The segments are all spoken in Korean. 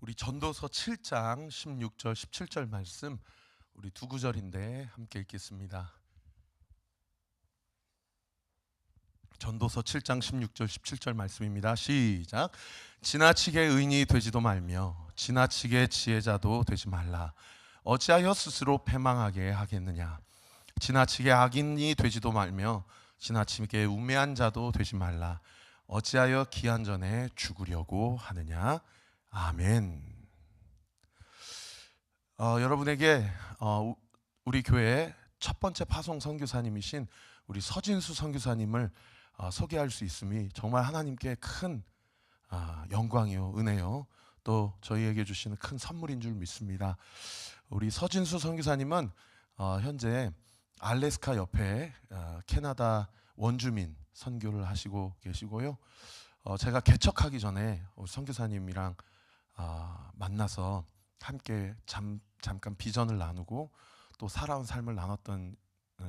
우리 전도서 7장 16절 17절 말씀, 우리 두 구절인데 함께 읽겠습니다. 전도서 7장 16절 17절 말씀입니다. 시작. 지나치게 의인이 되지도 말며 지나치게 지혜자도 되지 말라. 어찌하여 스스로 패망하게 하겠느냐. 지나치게 악인이 되지도 말며 지나치게 우매한 자도 되지 말라. 어찌하여 기한 전에 죽으려고 하느냐. 아멘. 여러분에게 우리 교회 첫 번째 파송 선교사님이신 우리 서진수 선교사님을 소개할 수 있음이 정말 하나님께 큰 영광이요, 은혜요, 또 저희에게 주시는 큰 선물인 줄 믿습니다. 우리 서진수 선교사님은 현재 알래스카 옆에 캐나다 원주민 선교를 하시고 계시고요. 제가 개척하기 전에 선교사님이랑 만나서 함께 잠깐 비전을 나누고 또 살아온 삶을 나눴던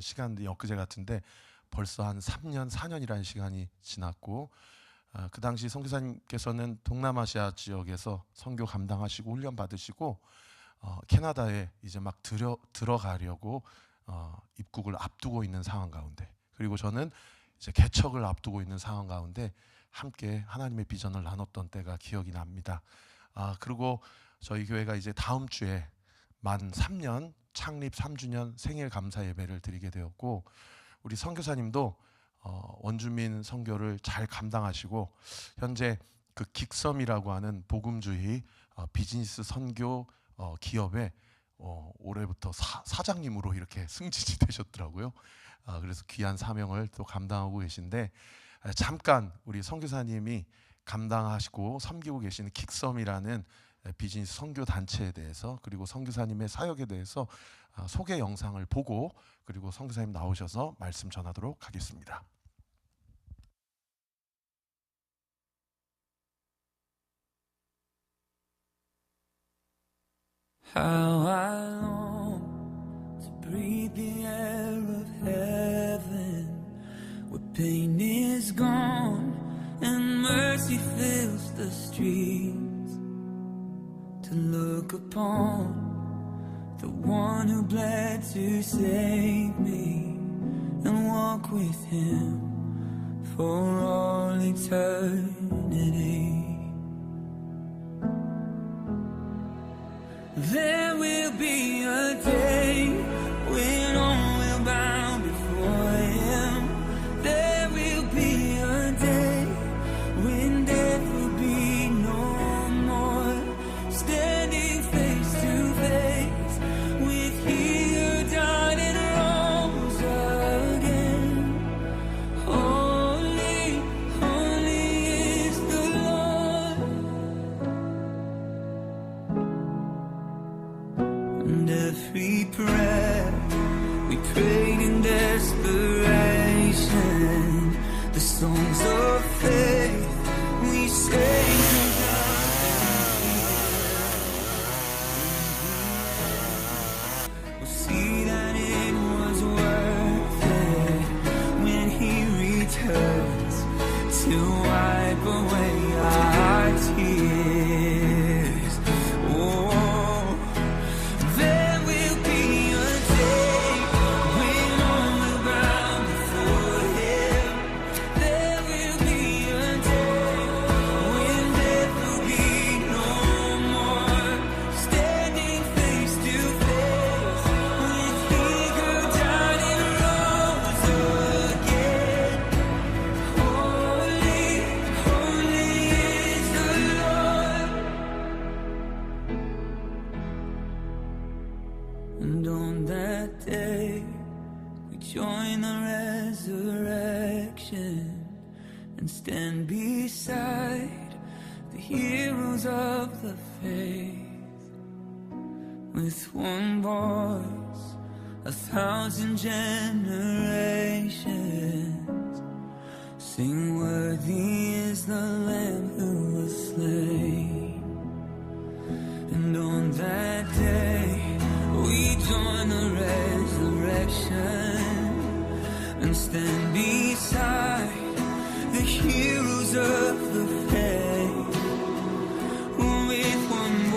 시간이 엊그제 같은데 벌써 한 3년, 4년이라는 시간이 지났고, 그 당시 선교사님께서는 동남아시아 지역에서 선교 감당하시고 훈련 받으시고 캐나다에 이제 막 들어가려고 입국을 앞두고 있는 상황 가운데, 그리고 저는 이제 개척을 앞두고 있는 상황 가운데 함께 하나님의 비전을 나눴던 때가 기억이 납니다. 그리고 저희 교회가 이제 다음 주에 만 3년 창립 3주년 생일 감사 예배를 드리게 되었고, 우리 선교사님도 원주민 선교를 잘 감당하시고 현재 그 긱섬이라고 하는 복음주의 비즈니스 선교 기업에 올해부터 사장님으로 이렇게 승진이 되셨더라고요. 그래서 귀한 사명을 또 감당하고 계신데, 잠깐 우리 선교사님이 감당하시고 섬기고 계시는 긱섬이라는 비즈니스 선교 단체에 대해서, 그리고 선교사님의 사역에 대해서 소개 영상을 보고, 그리고 선교사님 나오셔서 말씀 전하도록 하겠습니다. How I long to breathe the air of heaven, where pain is gone and mercy fills the streets, to look upon the one who bled to save me and walk with him for all eternity. There will be a day when all will bow before him. There will be a day when death will be no more, standing face to face with he who died and rose again. Holy, holy is the Lord. And every prayer we prayed in desperation, the songs of faith we sang. We'll see that it was worth it when he returns to wipe away our tears. Oh, there will be a day when all will bow before him. There will be a day when death will be no more, standing face to face with he who died and rose again. Holy, holy is the Lord. And on that day we join the resurrection and stand beside the heroes of the faith. With one voice, 1,000 generations sing, worthy is the Lamb who was slain. And on that day we join the resurrection and stand beside the heroes of the faith. With one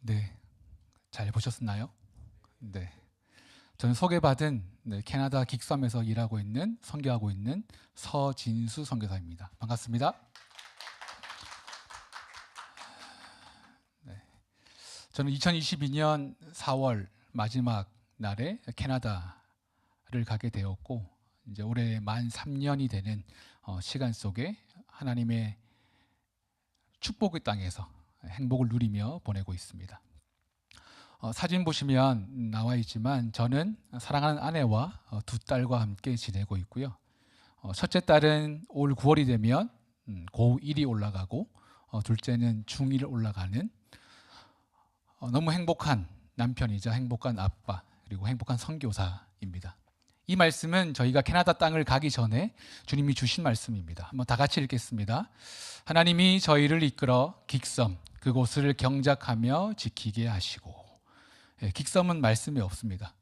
네, 잘 보셨나요? 네, 저는 소개받은 캐나다 긱섬에서 일하고 있는 선교하고 있는 서진수 선교사입니다. 반갑습니다. 네, 저는 2022년 4월 마지막 날에 캐나다를 가게 되었고 이제 올해 만 3년이 되는 시간 속에 하나님의 축복의 땅에서 행복을 누리며 보내고 있습니다. 사진 보시면 나와 있지만 저는 사랑하는 아내와 두 딸과 함께 지내고 있고요. 첫째 딸은 올 9월이 되면 고1이 올라가고 둘째는 중1 올라가는 너무 행복한 남편이자 행복한 아빠 그리고 행복한 선교사입니다. 이 말씀은 저희가 캐나다 땅을 가기 전에 주님이 주신 말씀입니다. 한번 다 같이 읽겠습니다. 하나님이 저희를 이끌어 긱섬 그곳을 경작하며 지키게 하시고. 긱섬은 말씀이 없습니다.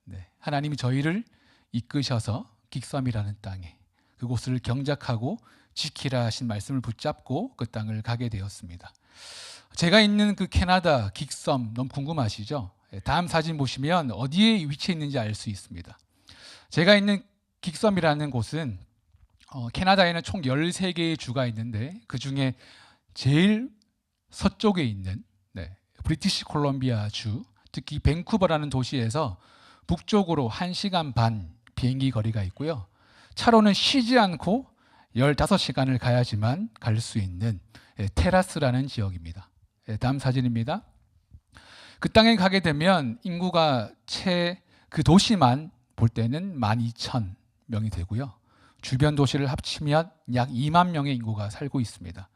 네, 하나님이 저희를 이끄셔서 긱섬이라는 땅에 그곳을 경작하고 지키라 하신 말씀을 붙잡고 그 땅을 가게 되었습니다. 제가 있는 그 캐나다 긱섬 너무 궁금하시죠? 다음 사진 보시면 어디에 위치해 있는지 알 수 있습니다. 제가 있는 긱섬이라는 곳은 캐나다에는 총 13개의 주가 있는데 그 중에 제일 서쪽에 있는 브리티시 콜롬비아 주, 특히 밴쿠버라는 도시에서 북쪽으로 1시간 반 비행기 거리가 있고요. 차로는 쉬지 않고 15시간을 가야지만 갈 수 있는 테라스라는 지역입니다. 다음 사진입니다. 그 땅에 가게 되면 인구가 그 도시만 볼 때는 12,000명이 되고요. 주변 도시를 합치면 약 2만 명의 인구가 살고 있습니다.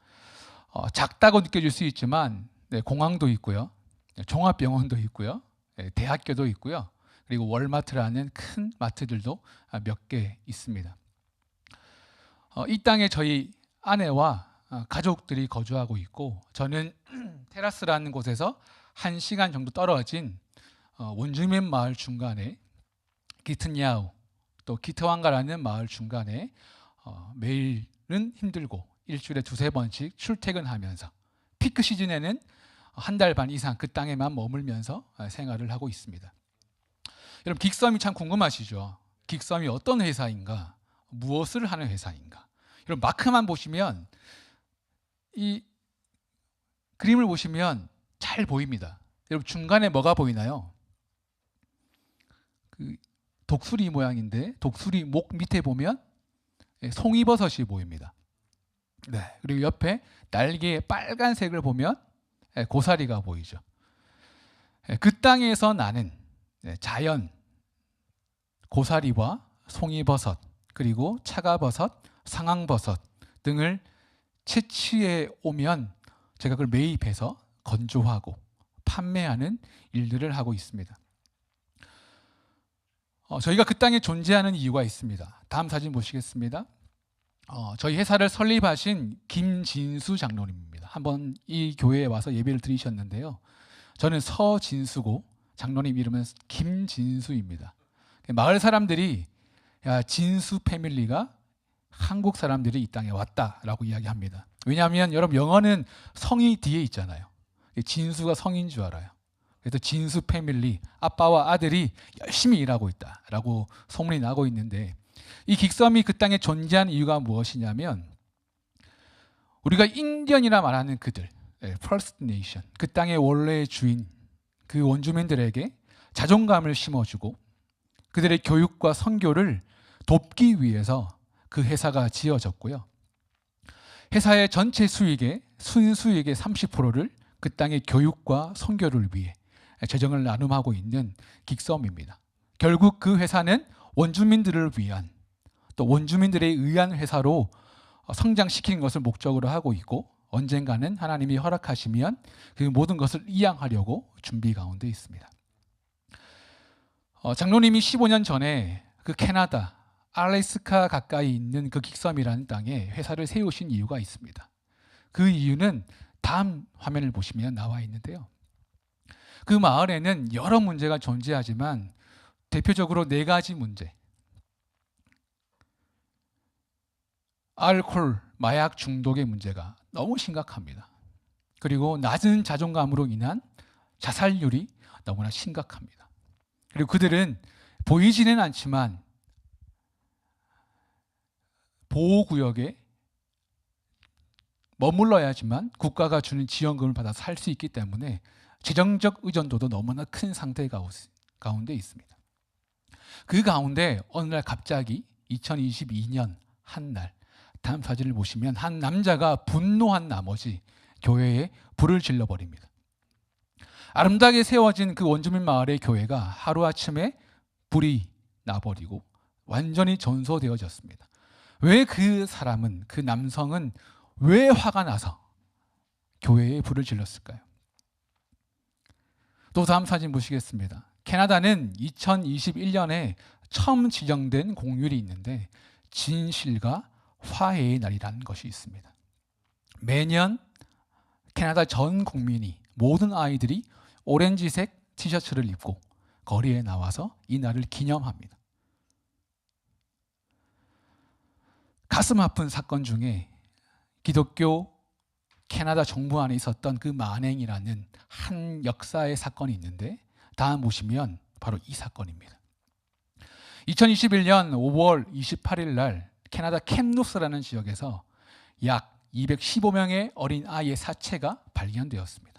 작다고 느껴질 수 있지만 공항도 있고요. 종합병원도 있고요. 대학교도 있고요. 그리고 월마트라는 큰 마트들도 몇 개 있습니다. 이 땅에 저희 아내와 가족들이 거주하고 있고 저는 테라스라는 곳에서 1시간 정도 떨어진 원주민 마을 중간에 기트냐우 또 기트왕가라는 마을 중간에 매일은 힘들고 일주일에 2-3번씩 출퇴근하면서 피크 시즌에는 한 달 반 이상 그 땅에만 머물면서 생활을 하고 있습니다. 여러분 긱섬이 참 궁금하시죠? 긱섬이 어떤 회사인가? 무엇을 하는 회사인가? 여러분 마크만 보시면 이 그림을 보시면 잘 보입니다. 여러분 중간에 뭐가 보이나요? 그 독수리 모양인데 독수리 목 밑에 보면 송이버섯이 보입니다. 네, 그리고 옆에 날개의 빨간색을 보면 고사리가 보이죠. 그 땅에서 나는 자연 고사리와 송이버섯 그리고 차가버섯, 상황버섯 등을 채취해 오면 제가 그걸 매입해서 건조하고 판매하는 일들을 하고 있습니다. 저희가 그 땅에 존재하는 이유가 있습니다. 다음 사진 보시겠습니다. 저희 회사를 설립하신 김진수 장로님입니다. 한번 이 교회에 와서 예배를 드리셨는데요. 저는 서진수고 장로님 이름은 김진수입니다. 마을 사람들이 야, 진수 패밀리가 한국 사람들이 이 땅에 왔다라고 이야기합니다. 왜냐하면 여러분 영어는 성이 뒤에 있잖아요. 진수가 성인 줄 알아요. 그래서 진수 패밀리, 아빠와 아들이 열심히 일하고 있다라고 소문이 나고 있는데 이 긱섬이 그 땅에 존재하는 이유가 무엇이냐면 우리가 인디언이라 말하는 그들, First Nation, 그 땅의 원래 주인, 그 원주민들에게 자존감을 심어주고 그들의 교육과 선교를 돕기 위해서 그 회사가 지어졌고요. 회사의 전체 수익의 순수익의 30%를 그 땅의 교육과 선교를 위해 재정을 나눔하고 있는 긱섬입니다. 결국 그 회사는 원주민들을 위한 또 원주민들에 의한 회사로 성장시키는 것을 목적으로 하고 있고 언젠가는 하나님이 허락하시면 그 모든 것을 이양하려고 준비 가운데 있습니다. 장로님이 15년 전에 그 캐나다 알래스카 가까이 있는 그 긱섬이라는 땅에 회사를 세우신 이유가 있습니다. 그 이유는 다음 화면을 보시면 나와 있는데요. 그 마을에는 여러 문제가 존재하지만 대표적으로 4가지 문제. 알코올, 마약 중독의 문제가 너무 심각합니다. 그리고 낮은 자존감으로 인한 자살률이 너무나 심각합니다. 그리고 그들은 보이지는 않지만 보호구역에 머물러야지만 국가가 주는 지원금을 받아서 살 수 있기 때문에 재정적 의존도도 너무나 큰 상태 가운데 있습니다. 그 가운데 어느 날 갑자기 2022년 한날, 다음 사진을 보시면 한 남자가 분노한 나머지 교회에 불을 질러버립니다. 아름다게 세워진 그 원주민 마을의 교회가 하루아침에 불이 나버리고 완전히 전소되어졌습니다. 왜 그 사람은, 그 남성은 왜 화가 나서 교회에 불을 질렀을까요? 또 다음 사진 보시겠습니다. 캐나다는 2021년에 처음 지정된 공휴일이 있는데 진실과 화해의 날이라는 것이 있습니다. 매년 캐나다 전 국민이, 모든 아이들이 오렌지색 티셔츠를 입고 거리에 나와서 이 날을 기념합니다. 가슴 아픈 사건 중에 기독교 캐나다 정부 안에 있었던 그 만행이라는 한 역사의 사건이 있는데, 다음 보시면 바로 이 사건입니다. 2021년 5월 28일 날 캐나다 캡누스라는 지역에서 약 215명의 어린 아이의 사체가 발견되었습니다.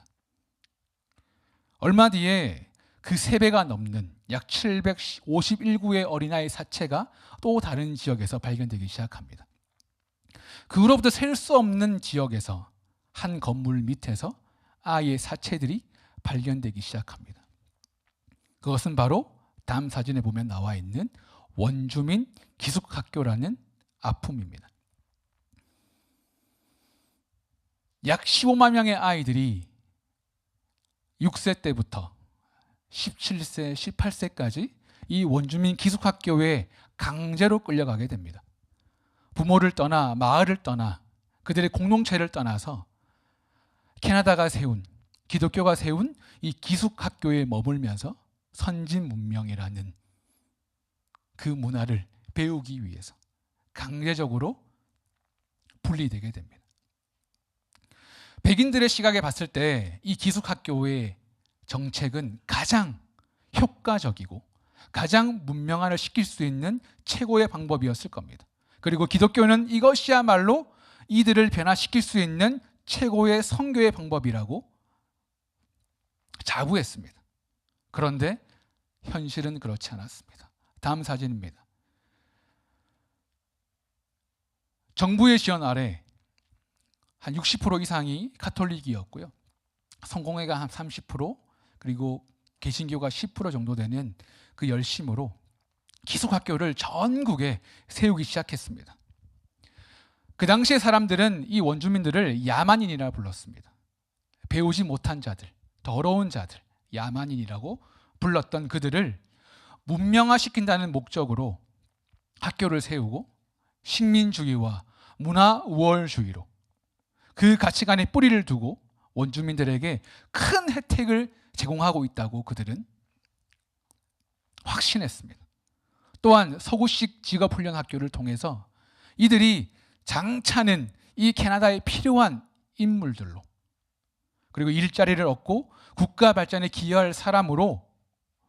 얼마 뒤에 그 3배가 넘는 약 751구의 어린아이의 사체가 또 다른 지역에서 발견되기 시작합니다. 그 후로부터 셀 수 없는 지역에서 한 건물 밑에서 아이의 사체들이 발견되기 시작합니다. 그것은 바로 다음 사진에 보면 나와 있는 원주민 기숙학교라는 아픔입니다. 약 15만 명의 아이들이 6세 때부터 17세, 18세까지 이 원주민 기숙학교에 강제로 끌려가게 됩니다. 부모를 떠나, 마을을 떠나, 그들의 공동체를 떠나서 캐나다가 세운, 기독교가 세운 이 기숙학교에 머물면서 선진 문명이라는 그 문화를 배우기 위해서 강제적으로 분리되게 됩니다. 백인들의 시각에 봤을 때 이 기숙학교의 정책은 가장 효과적이고 가장 문명화를 시킬 수 있는 최고의 방법이었을 겁니다. 그리고 기독교는 이것이야말로 이들을 변화시킬 수 있는 최고의 선교의 방법이라고 자부했습니다. 그런데 현실은 그렇지 않았습니다. 다음 사진입니다. 정부의 지원 아래 한 60% 이상이 가톨릭이었고요. 성공회가 한 30%, 그리고 개신교가 10% 정도 되는 그 열심으로 기숙학교를 전국에 세우기 시작했습니다. 그 당시의 사람들은 이 원주민들을 야만인이라 불렀습니다. 배우지 못한 자들, 더러운 자들, 야만인이라고 불렀던 그들을 문명화시킨다는 목적으로 학교를 세우고 식민주의와 문화 우월주의로 그 가치관에 뿌리를 두고 원주민들에게 큰 혜택을 제공하고 있다고 그들은 확신했습니다. 또한 서구식 직업훈련학교를 통해서 이들이 장차는 이 캐나다에 필요한 인물들로, 그리고 일자리를 얻고 국가 발전에 기여할 사람으로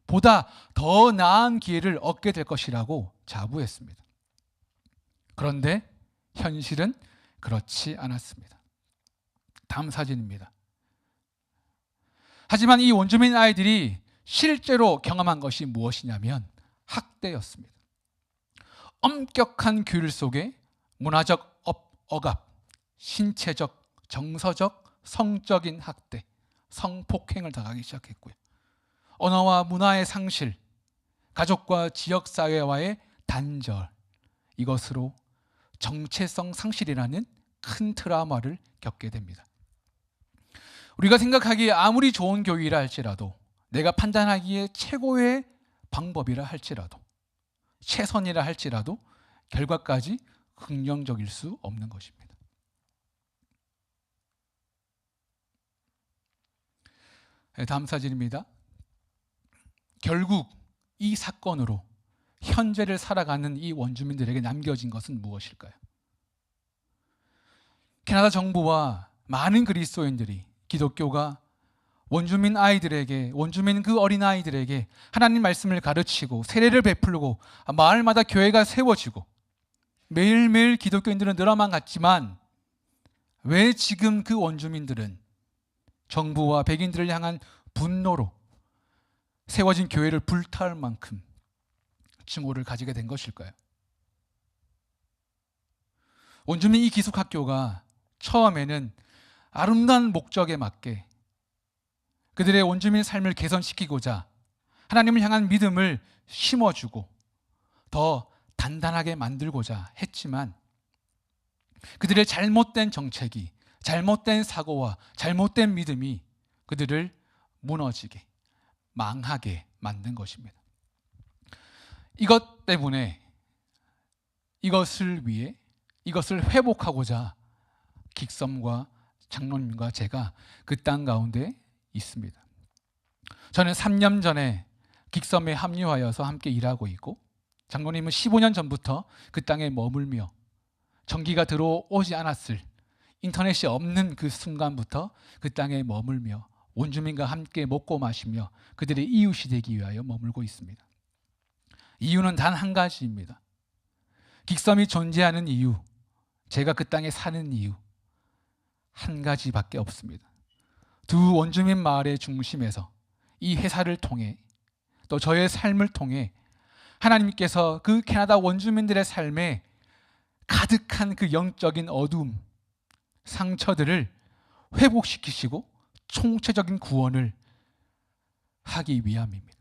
보다 더 나은 기회를 얻게 될 것이라고 자부했습니다. 그런데 현실은 그렇지 않았습니다. 다음 사진입니다. 하지만 이 원주민 아이들이 실제로 경험한 것이 무엇이냐면 학대였습니다. 엄격한 규율 속에 문화적 억압, 신체적, 정서적, 성적인 학대, 성폭행을 당하기 시작했고요. 언어와 문화의 상실, 가족과 지역사회와의 단절, 이것으로 정체성 상실이라는 큰 트라우마를 겪게 됩니다. 우리가 생각하기에 아무리 좋은 교육이라 할지라도, 내가 판단하기에 최고의 방법이라 할지라도, 최선이라 할지라도 결과까지 긍정적일 수 없는 것입니다. 다음 사진입니다. 결국 이 사건으로 현재를 살아가는 이 원주민들에게 남겨진 것은 무엇일까요? 캐나다 정부와 많은 그리스도인들이 기독교가 원주민 아이들에게, 원주민 그 어린 아이들에게 하나님 말씀을 가르치고 세례를 베풀고 마을마다 교회가 세워지고 매일매일 기독교인들은 늘어만 갔지만 왜 지금 그 원주민들은 정부와 백인들을 향한 분노로 세워진 교회를 불타올 만큼 증오를 가지게 된 것일까요? 원주민 이 기숙학교가 처음에는 아름다운 목적에 맞게 그들의 원주민 삶을 개선시키고자 하나님을 향한 믿음을 심어주고 더 단단하게 만들고자 했지만 그들의 잘못된 정책이, 잘못된 사고와 잘못된 믿음이 그들을 무너지게, 망하게 만든 것입니다. 이것 때문에 이것을 위해, 이것을 회복하고자 긱섬과 장로님과 제가 그 땅 가운데 있습니다. 저는 3년 전에 긱섬에 합류하여서 함께 일하고 있고 장로님은 15년 전부터 그 땅에 머물며 전기가 들어오지 않았을 인터넷이 없는 그 순간부터 그 땅에 머물며 원주민과 함께 먹고 마시며 그들의 이웃이 되기 위하여 머물고 있습니다. 이유는 단 한 가지입니다. 긱섬이 존재하는 이유, 제가 그 땅에 사는 이유 한 가지밖에 없습니다. 두 원주민 마을의 중심에서 이 회사를 통해 또 저의 삶을 통해 하나님께서 그 캐나다 원주민들의 삶에 가득한 그 영적인 어두움, 상처들을 회복시키시고 총체적인 구원을 하기 위함입니다.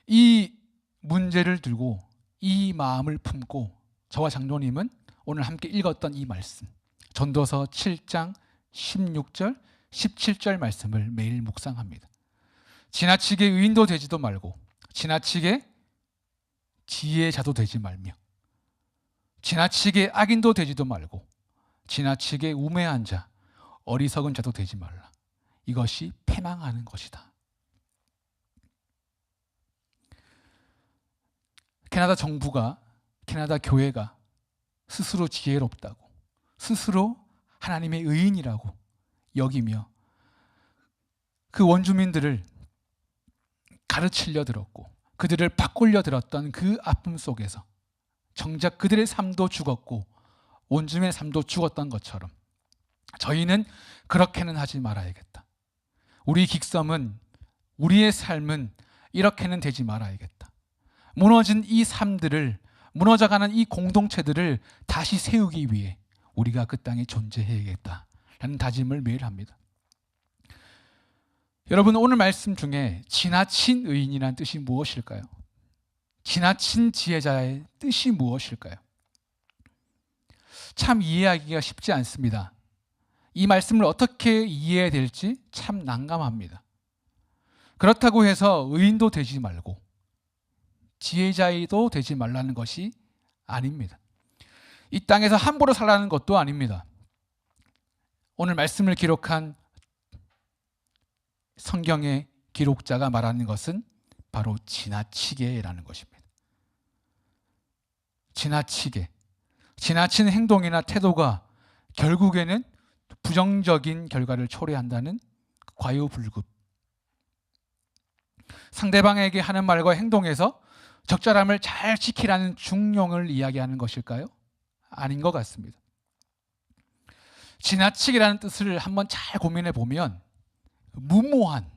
이 문제를 들고 이 마음을 품고 저와 장로님은 오늘 함께 읽었던 이 말씀, 전도서 7장 16절, 17절 말씀을 매일 묵상합니다. 지나치게 의인도 되지도 말고 지나치게 지혜자도 되지 말며 지나치게 악인도 되지도 말고 지나치게 우매한 자, 어리석은 자도 되지 말라. 이것이 패망하는 것이다. 캐나다 정부가, 캐나다 교회가 스스로 지혜롭다고, 스스로 하나님의 의인이라고 여기며 그 원주민들을 가르치려 들었고 그들을 바꾸려 들었던 그 아픔 속에서 정작 그들의 삶도 죽었고 원주민의 삶도 죽었던 것처럼 저희는 그렇게는 하지 말아야겠다. 우리 긱섬은, 우리의 삶은 이렇게는 되지 말아야겠다. 무너진 이 삶들을, 무너져가는 이 공동체들을 다시 세우기 위해 우리가 그 땅에 존재해야겠다라는 다짐을 매일 합니다. 여러분, 오늘 말씀 중에 지나친 의인이라는 뜻이 무엇일까요? 지나친 지혜자의 뜻이 무엇일까요? 참 이해하기가 쉽지 않습니다. 이 말씀을 어떻게 이해해야 될지 참 난감합니다. 그렇다고 해서 의인도 되지 말고 지혜자도 되지 말라는 것이 아닙니다. 이 땅에서 함부로 살라는 것도 아닙니다. 오늘 말씀을 기록한 성경의 기록자가 말하는 것은 바로 지나치게라는 것입니다. 지나치게, 지나친 행동이나 태도가 결국에는 부정적인 결과를 초래한다는 과유불급. 상대방에게 하는 말과 행동에서 적절함을 잘 지키라는 중용을 이야기하는 것일까요? 아닌 것 같습니다. 지나치게라는 뜻을 한번 잘 고민해 보면 무모한,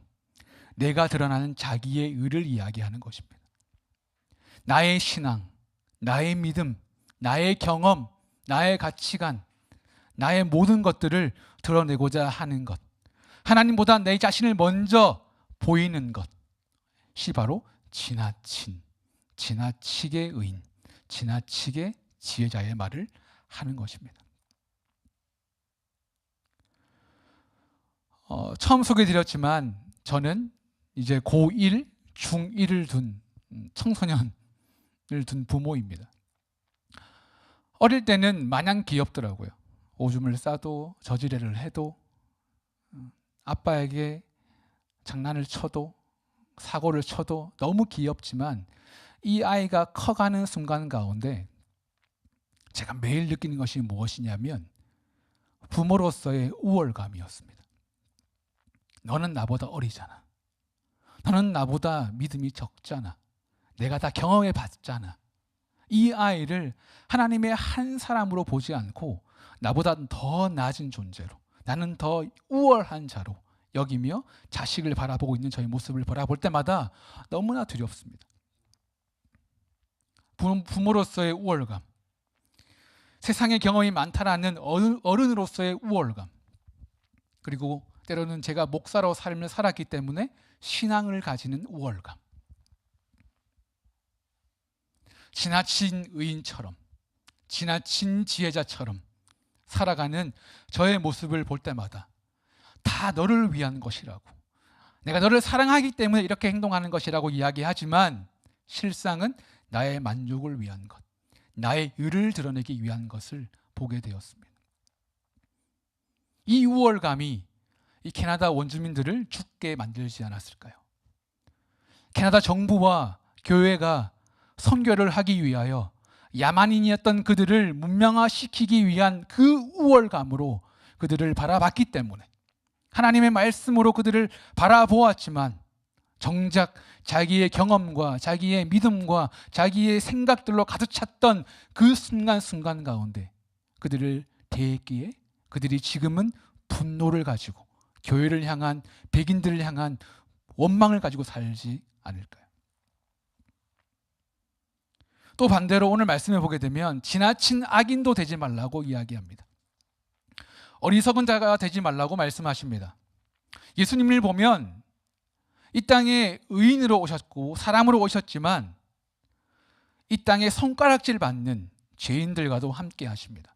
내가 드러나는 자기의 의를 이야기하는 것입니다. 나의 신앙, 나의 믿음, 나의 경험, 나의 가치관, 나의 모든 것들을 드러내고자 하는 것, 하나님보다 내 자신을 먼저 보이는 것이 바로 지나친, 지나치게 의인, 지나치게 지혜자의 말을 하는 것입니다. 처음 소개해드렸지만 저는 이제 고1, 중1을 둔 청소년을 둔 부모입니다. 어릴 때는 마냥 귀엽더라고요. 오줌을 싸도 저지레를 해도 아빠에게 장난을 쳐도 사고를 쳐도 너무 귀엽지만 이 아이가 커가는 순간 가운데 제가 매일 느끼는 것이 무엇이냐면 부모로서의 우월감이었습니다. 너는 나보다 어리잖아. 너는 나보다 믿음이 적잖아. 내가 다 경험해 봤잖아. 이 아이를 하나님의 한 사람으로 보지 않고 나보다 더 낮은 존재로, 나는 더 우월한 자로 여기며 자식을 바라보고 있는 저의 모습을 바라볼 때마다 너무나 두렵습니다. 부모로서의 우월감, 세상의 경험이 많다라는 어른으로서의 우월감, 그리고 때로는 제가 목사로 삶을 살았기 때문에 신앙을 가지는 우월감, 지나친 의인처럼, 지나친 지혜자처럼 살아가는 저의 모습을 볼 때마다 다 너를 위한 것이라고, 내가 너를 사랑하기 때문에 이렇게 행동하는 것이라고 이야기하지만 실상은 나의 만족을 위한 것, 나의 의를 드러내기 위한 것을 보게 되었습니다. 이 우월감이 이 캐나다 원주민들을 죽게 만들지 않았을까요? 캐나다 정부와 교회가 선교를 하기 위하여 야만인이었던 그들을 문명화시키기 위한 그 우월감으로 그들을 바라봤기 때문에, 하나님의 말씀으로 그들을 바라보았지만 정작 자기의 경험과 자기의 믿음과 자기의 생각들로 가득 찼던 그 순간순간 가운데 그들을 대했기에 그들이 지금은 분노를 가지고 교회를 향한, 백인들을 향한 원망을 가지고 살지 않을까요? 또 반대로 오늘 말씀해 보게 되면 지나친 악인도 되지 말라고 이야기합니다. 어리석은 자가 되지 말라고 말씀하십니다. 예수님을 보면 이 땅에 의인으로 오셨고 사람으로 오셨지만 이 땅에 손가락질 받는 죄인들과도 함께 하십니다.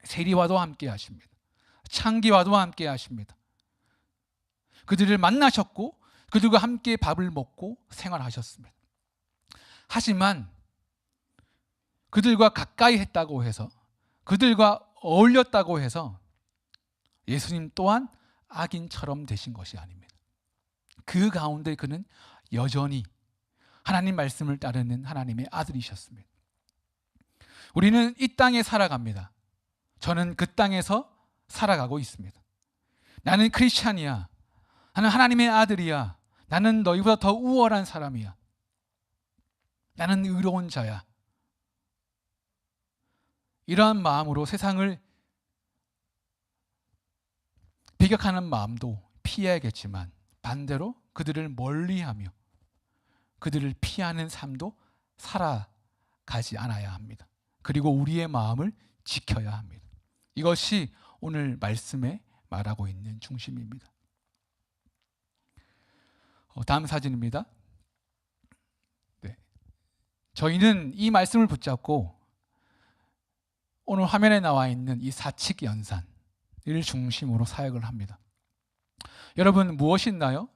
세리와도 함께 하십니다. 창기와도 함께 하십니다. 그들을 만나셨고 그들과 함께 밥을 먹고 생활하셨습니다. 하지만 그들과 가까이 했다고 해서, 그들과 어울렸다고 해서 예수님 또한 악인처럼 되신 것이 아닙니다. 그 가운데 그는 여전히 하나님 말씀을 따르는 하나님의 아들이셨습니다. 우리는 이 땅에 살아갑니다. 저는 그 땅에서 살아가고 있습니다. 나는 크리스찬이야. 나는 하나님의 아들이야. 나는 너희보다 더 우월한 사람이야. 나는 의로운 자야. 이러한 마음으로 세상을 배격하는 마음도 피해야겠지만 반대로 그들을 멀리하며 그들을 피하는 삶도 살아가지 않아야 합니다. 그리고 우리의 마음을 지켜야 합니다. 이것이 오늘 말씀에 말하고 있는 중심입니다. 다음 사진입니다. 네. 저희는 이 말씀을 붙잡고 오늘 화면에 나와 있는 이 사칙 연산을 중심으로 사역을 합니다. 여러분, 무엇이 있나요?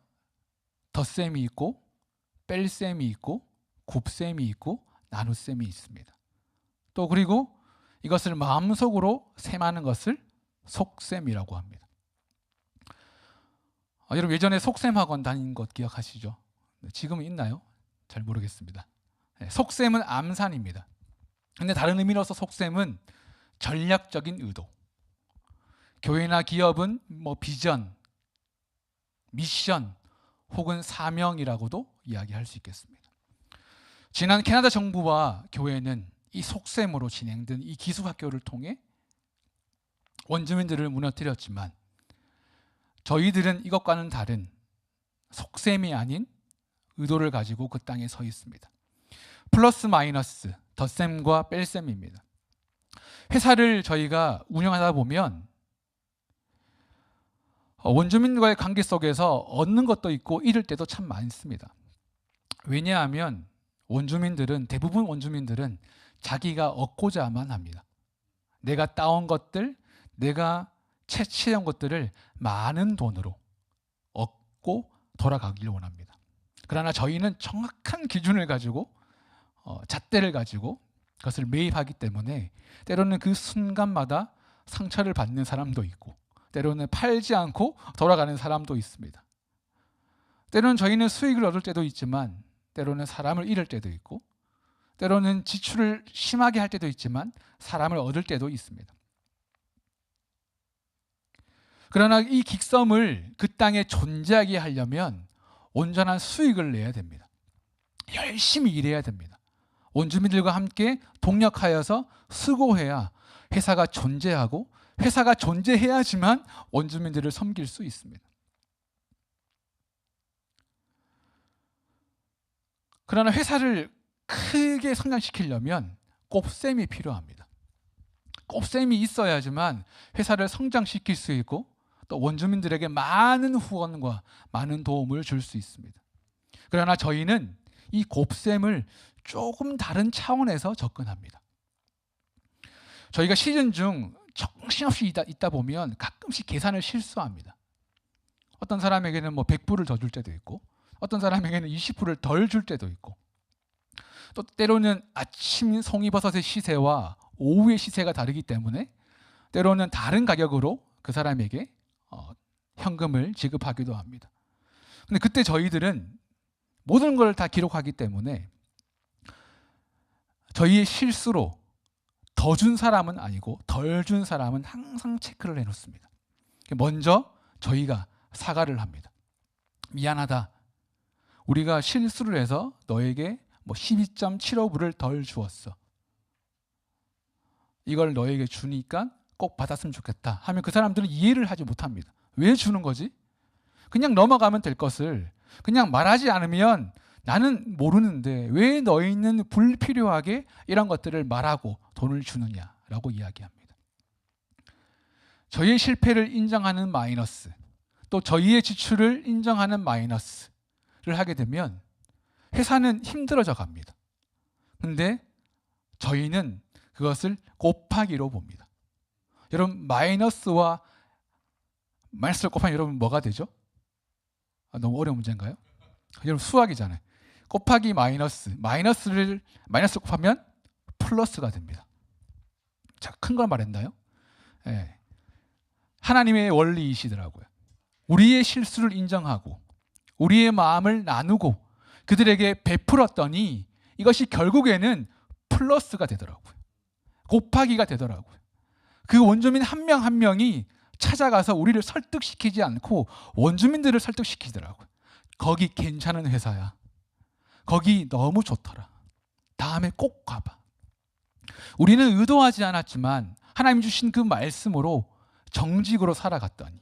덧셈이 있고 뺄셈이 있고 곱셈이 있고 나눗셈이 있습니다. 또 그리고 이것을 마음속으로 셈하는 것을 속셈이라고 합니다. 여러분, 예전에 속셈학원 다닌 것 기억하시죠? 지금은 있나요? 잘 모르겠습니다. 속셈은 암산입니다. 근데 다른 의미로서 속셈은 전략적인 의도. 교회나 기업은 비전, 미션 혹은 사명이라고도 이야기할 수 있겠습니다. 지난 캐나다 정부와 교회는 이 속셈으로 진행된 이 기숙학교를 통해 원주민들을 무너뜨렸지만 저희들은 이것과는 다른 속셈이 아닌 의도를 가지고 그 땅에 서 있습니다. 플러스 마이너스, 덧셈과 뺄셈입니다. 회사를 저희가 운영하다 보면 원주민과의 관계 속에서 얻는 것도 있고 잃을 때도 참 많습니다. 왜냐하면 대부분 원주민들은 자기가 얻고자만 합니다. 내가 따온 것들, 내가 채취한 것들을 많은 돈으로 얻고 돌아가기를 원합니다. 그러나 저희는 정확한 기준을 가지고 잣대를 가지고 그것을 매입하기 때문에 때로는 그 순간마다 상처를 받는 사람도 있고 때로는 팔지 않고 돌아가는 사람도 있습니다. 때로는 저희는 수익을 얻을 때도 있지만 때로는 사람을 잃을 때도 있고 때로는 지출을 심하게 할 때도 있지만 사람을 얻을 때도 있습니다. 그러나 이 긱섬을 그 땅에 존재하게 하려면 온전한 수익을 내야 됩니다. 열심히 일해야 됩니다. 원주민들과 함께 동력하여서 수고해야 회사가 존재하고, 회사가 존재해야지만 원주민들을 섬길 수 있습니다. 그러나 회사를 크게 성장시키려면 곱셈이 필요합니다. 곱셈이 있어야지만 회사를 성장시킬 수 있고, 또 원주민들에게 많은 후원과 많은 도움을 줄 수 있습니다. 그러나 저희는 이 곱셈을 조금 다른 차원에서 접근합니다. 저희가 시즌 중 정신없이 있다 보면 가끔씩 계산을 실수합니다. 어떤 사람에게는 100불을 더 줄 때도 있고, 어떤 사람에게는 20불을 덜 줄 때도 있고, 또 때로는 아침 송이버섯의 시세와 오후의 시세가 다르기 때문에 때로는 다른 가격으로 그 사람에게 현금을 지급하기도 합니다. 근데 그때 저희들은 모든 걸 다 기록하기 때문에 저희의 실수로 더 준 사람은 아니고 덜 준 사람은 항상 체크를 해놓습니다. 먼저 저희가 사과를 합니다. 미안하다. 우리가 실수를 해서 너에게 12.75불을 덜 주었어. 이걸 너에게 주니까 꼭 받았으면 좋겠다 하면 그 사람들은 이해를 하지 못합니다. 왜 주는 거지? 그냥 넘어가면 될 것을 그냥 말하지 않으면 나는 모르는데 왜 너희는 불필요하게 이런 것들을 말하고 돈을 주느냐라고 이야기합니다. 저희의 실패를 인정하는 마이너스, 또 저희의 지출을 인정하는 마이너스를 하게 되면 회사는 힘들어져 갑니다. 근데 저희는 그것을 곱하기로 봅니다. 여러분, 마이너스와 마이너스를 곱하면 여러분 뭐가 되죠? 너무 어려운 문제인가요? 여러분 수학이잖아요. 곱하기 마이너스를 곱하면 플러스가 됩니다. 자, 큰 걸 말했나요? 네. 하나님의 원리이시더라고요. 우리의 실수를 인정하고 우리의 마음을 나누고 그들에게 베풀었더니 이것이 결국에는 플러스가 되더라고요. 곱하기가 되더라고요. 그 원주민 한 명 한 명이 찾아가서 우리를 설득시키지 않고 원주민들을 설득시키더라고요. 거기 괜찮은 회사야. 거기 너무 좋더라. 다음에 꼭 가봐. 우리는 의도하지 않았지만 하나님 주신 그 말씀으로 정직으로 살아갔더니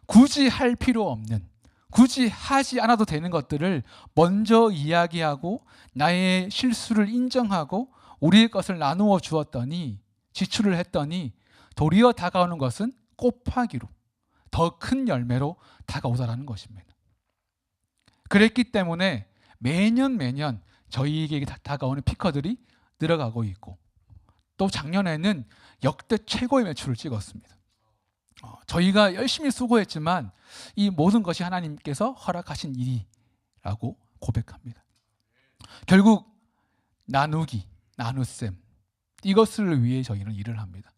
굳이 할 필요 없는, 굳이 하지 않아도 되는 것들을 먼저 이야기하고 나의 실수를 인정하고 우리의 것을 나누어 주었더니, 지출을 했더니 도리어 다가오는 것은 곱하기로 더 큰 열매로 다가오더라는 것입니다. 그랬기 때문에 매년 저희에게 다가오는 피커들이 늘어가고 있고, 또 작년에는 역대 최고의 매출을 찍었습니다. 저희가 열심히 수고했지만 이 모든 것이 하나님께서 허락하신 일이라고 고백합니다. 결국 나누셈, 이것을 위해 저희는 일을 합니다.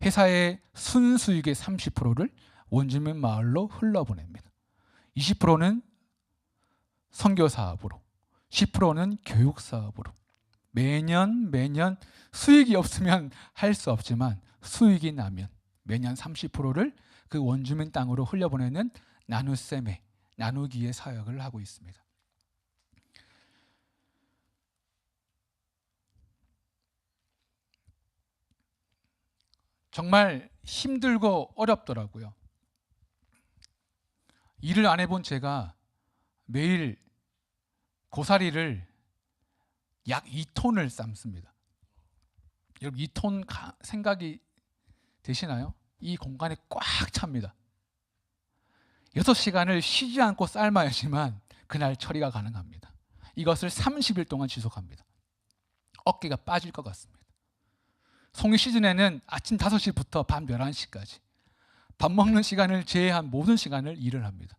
회사의 순수익의 30%를 원주민 마을로 흘러보냅니다. 20%는 선교 사업으로, 10%는 교육 사업으로 매년 수익이 없으면 할 수 없지만 수익이 나면 매년 30%를 그 원주민 땅으로 흘려보내는 나누셈의, 나누기의 사역을 하고 있습니다. 정말 힘들고 어렵더라고요. 일을 안 해본 제가 매일 고사리를 약 2톤을 삶습니다. 여러분 2톤 생각이 되시나요? 이 공간에 꽉 찹니다. 6시간을 쉬지 않고 삶아야지만 그날 처리가 가능합니다. 이것을 30일 동안 지속합니다. 어깨가 빠질 것 같습니다. 송이 시즌에는 아침 5시부터 밤 11시까지 밥 먹는 시간을 제외한 모든 시간을 일을 합니다.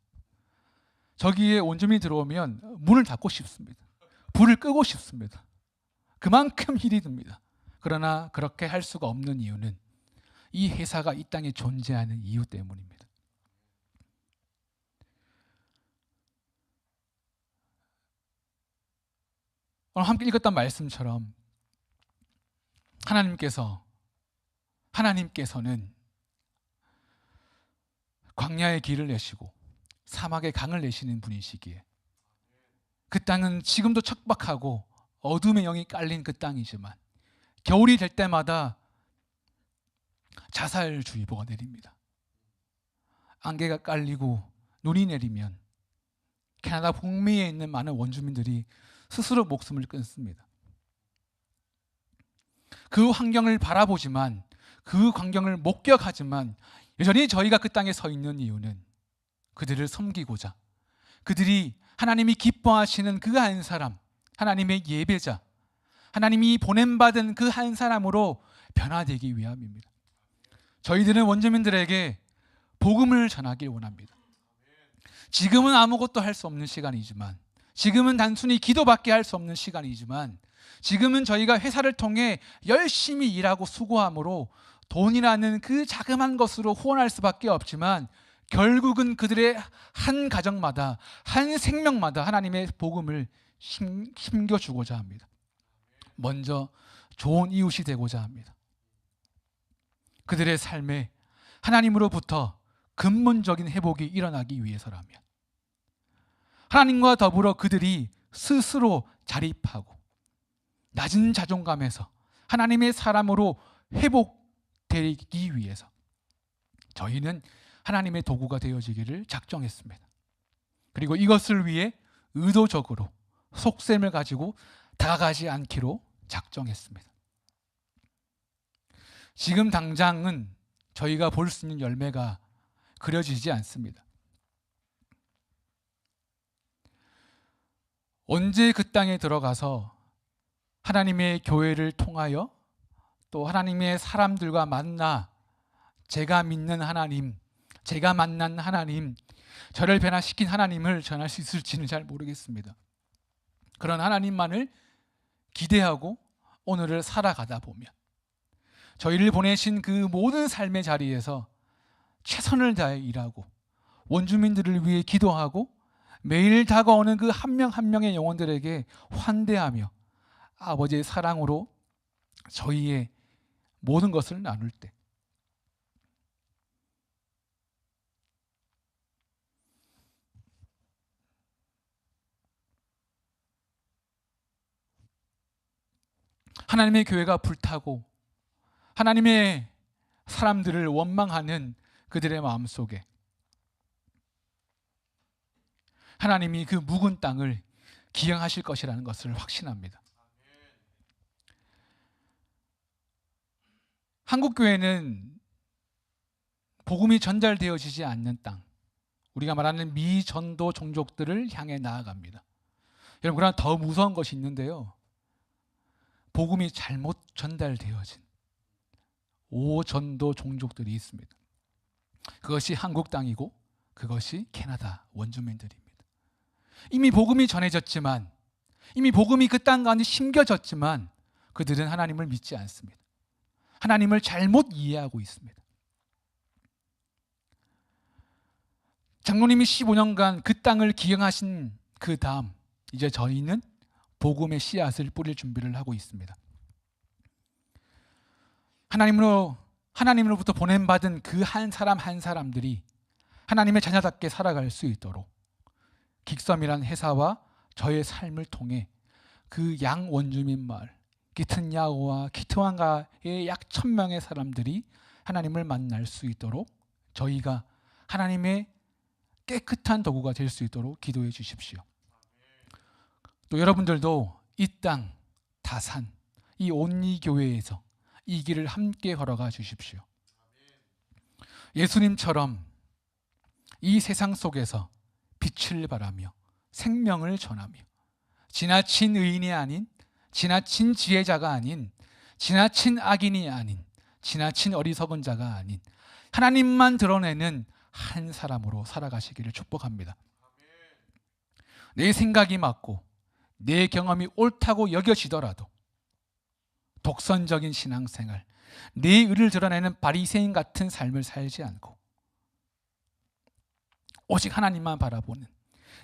저기에 원주민이 들어오면 문을 닫고 싶습니다. 불을 끄고 싶습니다. 그만큼 힘이 듭니다. 그러나 그렇게 할 수가 없는 이유는 이 회사가 이 땅에 존재하는 이유 때문입니다. 오늘 함께 읽었던 말씀처럼 하나님께서는 광야의 길을 내시고 사막의 강을 내시는 분이시기에 그 땅은 지금도 척박하고 어둠의 영이 깔린 그 땅이지만 겨울이 될 때마다 자살주의보가 내립니다. 안개가 깔리고 눈이 내리면 캐나다 북미에 있는 많은 원주민들이 스스로 목숨을 끊습니다. 그 환경을 바라보지만, 그 광경을 목격하지만 여전히 저희가 그 땅에 서 있는 이유는 그들을 섬기고자, 그들이 하나님이 기뻐하시는 그 한 사람, 하나님의 예배자, 하나님이 보냄받은 그 한 사람으로 변화되기 위함입니다. 저희들은 원주민들에게 복음을 전하길 원합니다. 지금은 아무것도 할 수 없는 시간이지만, 지금은 단순히 기도밖에 할 수 없는 시간이지만, 지금은 저희가 회사를 통해 열심히 일하고 수고함으로 돈이라는 그 자그마한 것으로 후원할 수밖에 없지만, 결국은 그들의 한 가정마다, 한 생명마다 하나님의 복음을 심겨주고자 합니다. 먼저 좋은 이웃이 되고자 합니다. 그들의 삶에 하나님으로부터 근본적인 회복이 일어나기 위해서라면, 하나님과 더불어 그들이 스스로 자립하고 낮은 자존감에서 하나님의 사람으로 회복되기 위해서 저희는 하나님의 도구가 되어지기를 작정했습니다. 그리고 이것을 위해 의도적으로 속셈을 가지고 다가가지 않기로 작정했습니다. 지금 당장은 저희가 볼 수 있는 열매가 그려지지 않습니다. 언제 그 땅에 들어가서 하나님의 교회를 통하여 또 하나님의 사람들과 만나 제가 믿는 하나님, 제가 만난 하나님, 저를 변화시킨 하나님을 전할 수 있을지는 잘 모르겠습니다. 그런 하나님만을 기대하고 오늘을 살아가다 보면 저희를 보내신 그 모든 삶의 자리에서 최선을 다해 일하고 원주민들을 위해 기도하고 매일 다가오는 그 한 명 한 명의 영혼들에게 환대하며 아버지의 사랑으로 저희의 모든 것을 나눌 때 하나님의 교회가 불타고 하나님의 사람들을 원망하는 그들의 마음속에 하나님이 그 묵은 땅을 기영하실 것이라는 것을 확신합니다. 한국교회는 복음이 전달되어지지 않는 땅, 우리가 말하는 미전도 종족들을 향해 나아갑니다. 여러분, 그러나 더 무서운 것이 있는데요, 복음이 잘못 전달되어진 오전도 종족들이 있습니다. 그것이 한국 땅이고 그것이 캐나다 원주민들입니다. 이미 복음이 전해졌지만, 이미 복음이 그 땅 가운데 심겨졌지만 그들은 하나님을 믿지 않습니다. 하나님을 잘못 이해하고 있습니다. 장로님이 15년간 그 땅을 기영하신 그 다음 이제 저희는 복음의 씨앗을 뿌릴 준비를 하고 있습니다. 하나님으로부터 보냄받은 그 한 사람 한 사람들이 하나님의 자녀답게 살아갈 수 있도록 긱섬이라는 회사와 저의 삶을 통해 그 양 원주민 마을 기튼야오와 키트완가의 약 1000명의 사람들이 하나님을 만날 수 있도록 저희가 하나님의 깨끗한 도구가 될 수 있도록 기도해 주십시오. 또 여러분들도 이 땅 다산 이 온리 교회에서 이 길을 함께 걸어가 주십시오. 예수님처럼 이 세상 속에서 빛을 발하며 생명을 전하며 지나친 의인이 아닌, 지나친 지혜자가 아닌, 지나친 악인이 아닌, 지나친 어리석은 자가 아닌 하나님만 드러내는 한 사람으로 살아가시기를 축복합니다. 내 생각이 맞고 내 경험이 옳다고 여겨지더라도 독선적인 신앙생활, 내 의를 드러내는 바리새인 같은 삶을 살지 않고 오직 하나님만 바라보는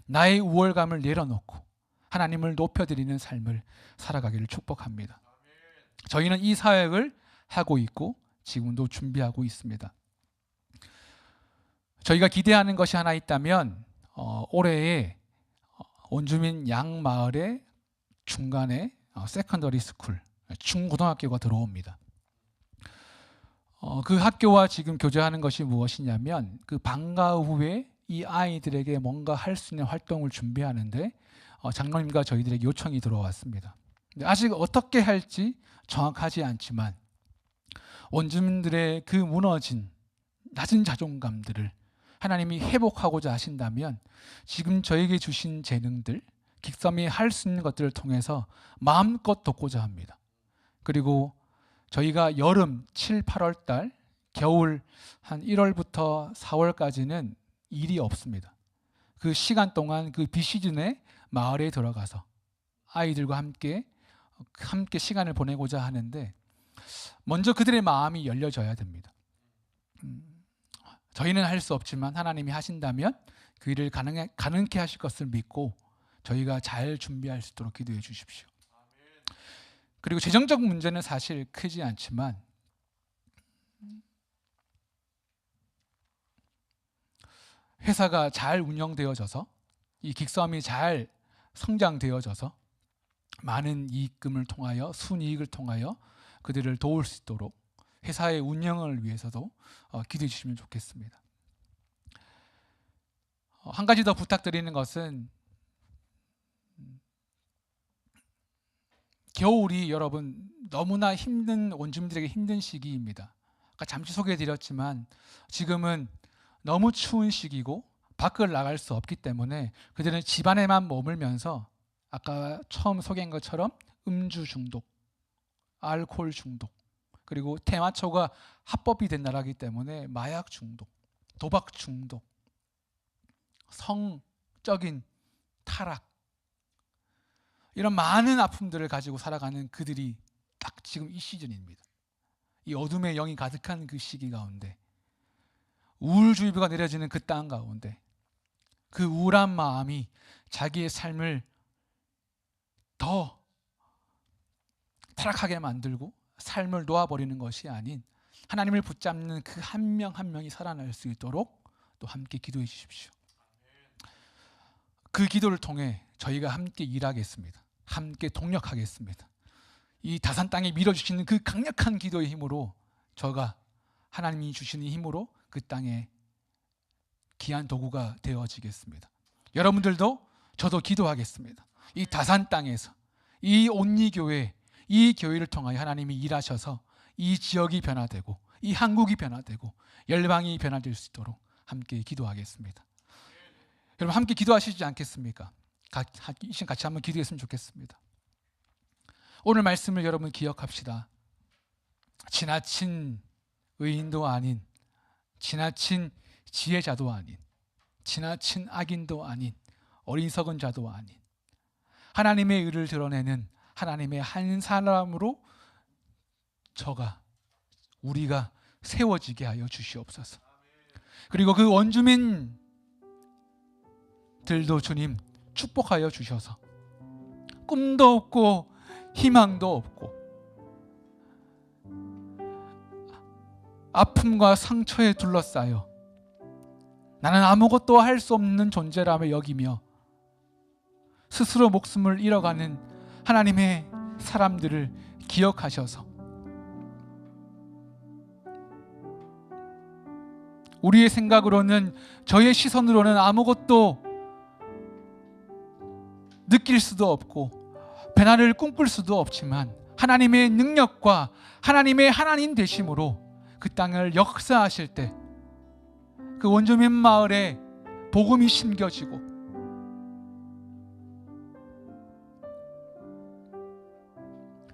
나의 우월감을 내려놓고 하나님을 높여드리는 삶을 살아가기를 축복합니다. 저희는 이 사역을 하고 있고 지금도 준비하고 있습니다. 저희가 기대하는 것이 하나 있다면 올해에 원주민 양마을의 중간에 세컨더리 스쿨, 중고등학교가 들어옵니다. 그 학교와 지금 교제하는 것이 무엇이냐면 그 방과 후에 이 아이들에게 뭔가 할 수 있는 활동을 준비하는데 장로님과 저희들에게 요청이 들어왔습니다. 아직 어떻게 할지 정확하지 않지만 원주민들의 그 무너진 낮은 자존감들을 하나님이 회복하고자 하신다면 지금 저에게 주신 재능들, 긱섬이 할 수 있는 것들을 통해서 마음껏 돕고자 합니다. 그리고 저희가 여름 7, 8월 달, 겨울 한 1월부터 4월까지는 일이 없습니다. 그 시간 동안 그 비시즌에 마을에 들어가서 아이들과 함께 시간을 보내고자 하는데 먼저 그들의 마음이 열려져야 됩니다. 저희는 할 수 없지만 하나님이 하신다면 그 일을 가능케 하실 것을 믿고 저희가 잘 준비할 수 있도록 기도해 주십시오. 그리고 재정적 문제는 사실 크지 않지만 회사가 잘 운영되어져서 이 긱섬이 잘 성장되어져서 많은 이익금을 통하여 순이익을 통하여 그들을 도울 수 있도록 회사의 운영을 위해서도 기도해 주시면 좋겠습니다. 한 가지 더 부탁드리는 것은 겨울이 여러분 너무나 힘든 원주민들에게 힘든 시기입니다. 아까 잠시 소개해드렸지만 지금은 너무 추운 시기고 밖을 나갈 수 없기 때문에 그들은 집안에만 머물면서 아까 처음 소개한 것처럼 음주 중독, 알코올 중독, 그리고 대마초가 합법이 된 나라이기 때문에 마약 중독, 도박 중독, 성적인 타락, 이런 많은 아픔들을 가지고 살아가는 그들이 딱 지금 이 시즌입니다. 이 어둠의 영이 가득한 그 시기 가운데 우울주의보가 내려지는 그 땅 가운데 그 우울한 마음이 자기의 삶을 더 타락하게 만들고 삶을 놓아버리는 것이 아닌 하나님을 붙잡는 그 한 명 한 명이 살아날 수 있도록 또 함께 기도해 주십시오. 그 기도를 통해 저희가 함께 일하겠습니다. 함께 동력하겠습니다. 이 다산 땅에 밀어주시는 그 강력한 기도의 힘으로 저가 하나님이 주시는 힘으로 그 땅에 귀한 도구가 되어지겠습니다. 여러분들도 저도 기도하겠습니다. 이 다산 땅에서 이 온리교회, 이 교회를 통하여 하나님이 일하셔서 이 지역이 변화되고 이 한국이 변화되고 열방이 변화될 수 있도록 함께 기도하겠습니다. 여러분 함께 기도하시지 않겠습니까? 이 시간 같이 한번 기도했으면 좋겠습니다. 오늘 말씀을 여러분 기억합시다. 지나친 의인도 아닌, 지나친 지혜자도 아닌, 지나친 악인도 아닌, 어리석은 자도 아닌 하나님의 의를 드러내는 하나님의 한 사람으로 우리가 세워지게 하여 주시옵소서. 그리고 그 원주민들도 주님 축복하여 주셔서 꿈도 없고 희망도 없고 아픔과 상처에 둘러싸여 나는 아무것도 할 수 없는 존재라며 여기며 스스로 목숨을 잃어가는 하나님의 사람들을 기억하셔서 우리의 생각으로는, 저의 시선으로는 아무것도 느낄 수도 없고 변화를 꿈꿀 수도 없지만 하나님의 능력과 하나님의 하나님 되심으로 그 땅을 역사하실 때 그 원주민 마을에 복음이 심겨지고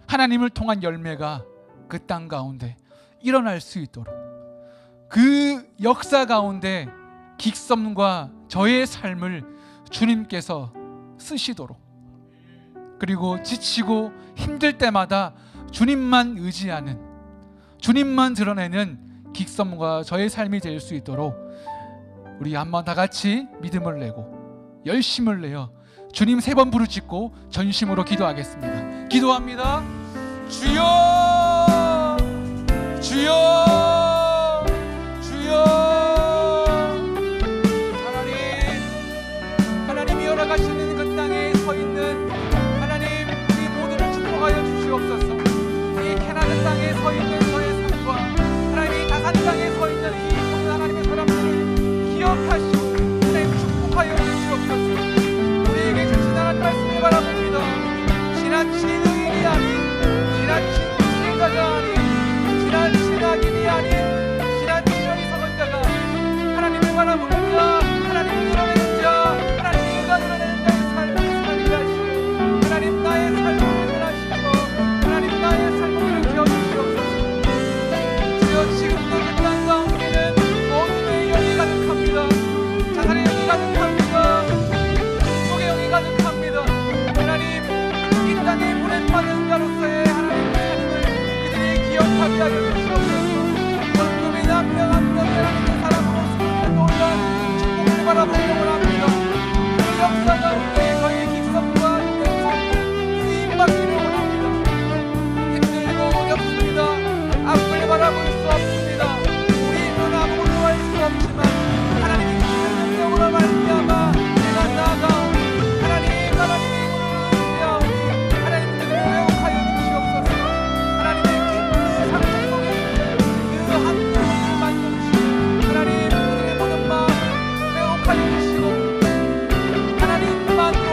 하나님을 통한 열매가 그 땅 가운데 일어날 수 있도록 그 역사 가운데 긱섬과 저의 삶을 주님께서 쓰시도록, 그리고 지치고 힘들 때마다 주님만 의지하는, 주님만 드러내는 긱섬과 저의 삶이 될 수 있도록 우리 한번 다 같이 믿음을 내고 열심을 내어 주님 3번 부르짖고 전심으로 기도하겠습니다. 기도합니다. 주여, 주여, 주여. 하게 하여 주시옵소서. 월급이 남명합니다. 하나님의 사랑으로 숨을 놀란 축복을 바라보려고 합니다. 그 역사 가운데 저희 직성과 쓰임받기를 원합니다. 힘들고 어렵습니다. 앞을 바라볼 수 없습니다. 우리는 아무것도 할 수 없지만 하나님이 주시는 능력으로 말미암아 내가 나아가 하나님의 문을 열며 하나님께서 회복하여 주시옵소서. 하나님의 깊은 상태 속에 그 한국을 만져주시고 하나님 우리의 모든 마음을 회복하여 주시고 하나님만으로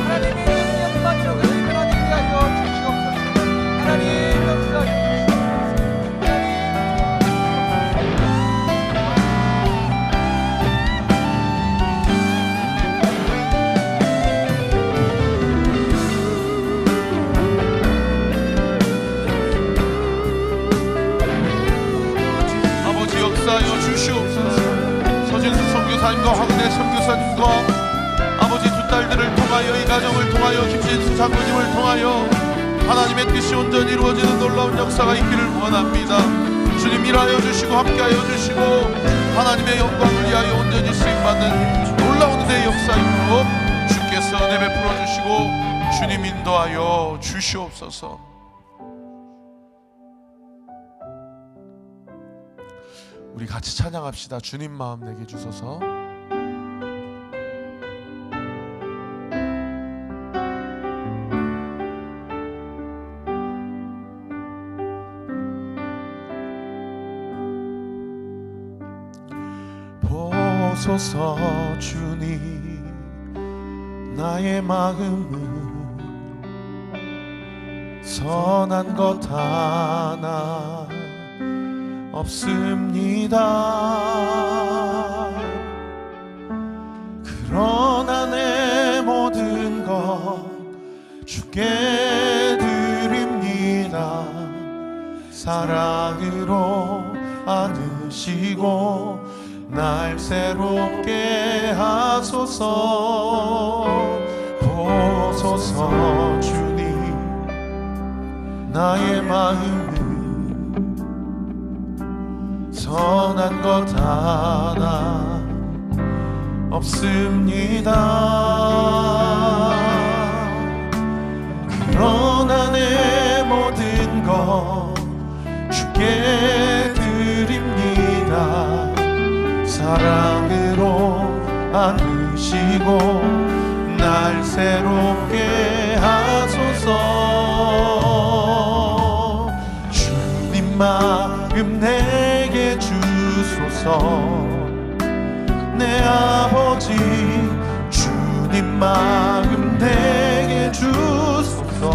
하나님의 능력만으로 그들을 변화되게 하여 주시옵소서. 하나님 역사하여 주시옵소서. 아버지 역사하여 주시옵소서. 서진수 선교사님과 황은혜 선교사님과 아버지 두 딸들을 통하여 이 가정을 통하여 김진수 장로님을 통하여 하나님의 뜻이 온전히 이루어지는 놀라운 역사가 있기를 원합니다. 주님 일하여 주시고 함께하여 주시고 하나님의 영광을 위하여 온전히 쓰임받는 놀라운 은혜의 역사이므로 주께서 은혜 베풀어 주시고 주님 인도하여 주시옵소서. 우리 같이 찬양합시다. 주님 마음 내게 주소서. 보소서 주님 나의 마음은 선한 것 하나 없습니다. 그러나 내 모든 것 주께 드립니다. 사랑으로 안으시고 날 새롭게 하소서. 보소서 주님 나의 마음은 선한 것 하나 없습니다. 그러나 내 모든 것 주께 드립니다. 사랑으로 안으시고 날 새롭게 하소서. 주님 마음 내게 주소서. 내 아버지 주님 마음 내게 주소서.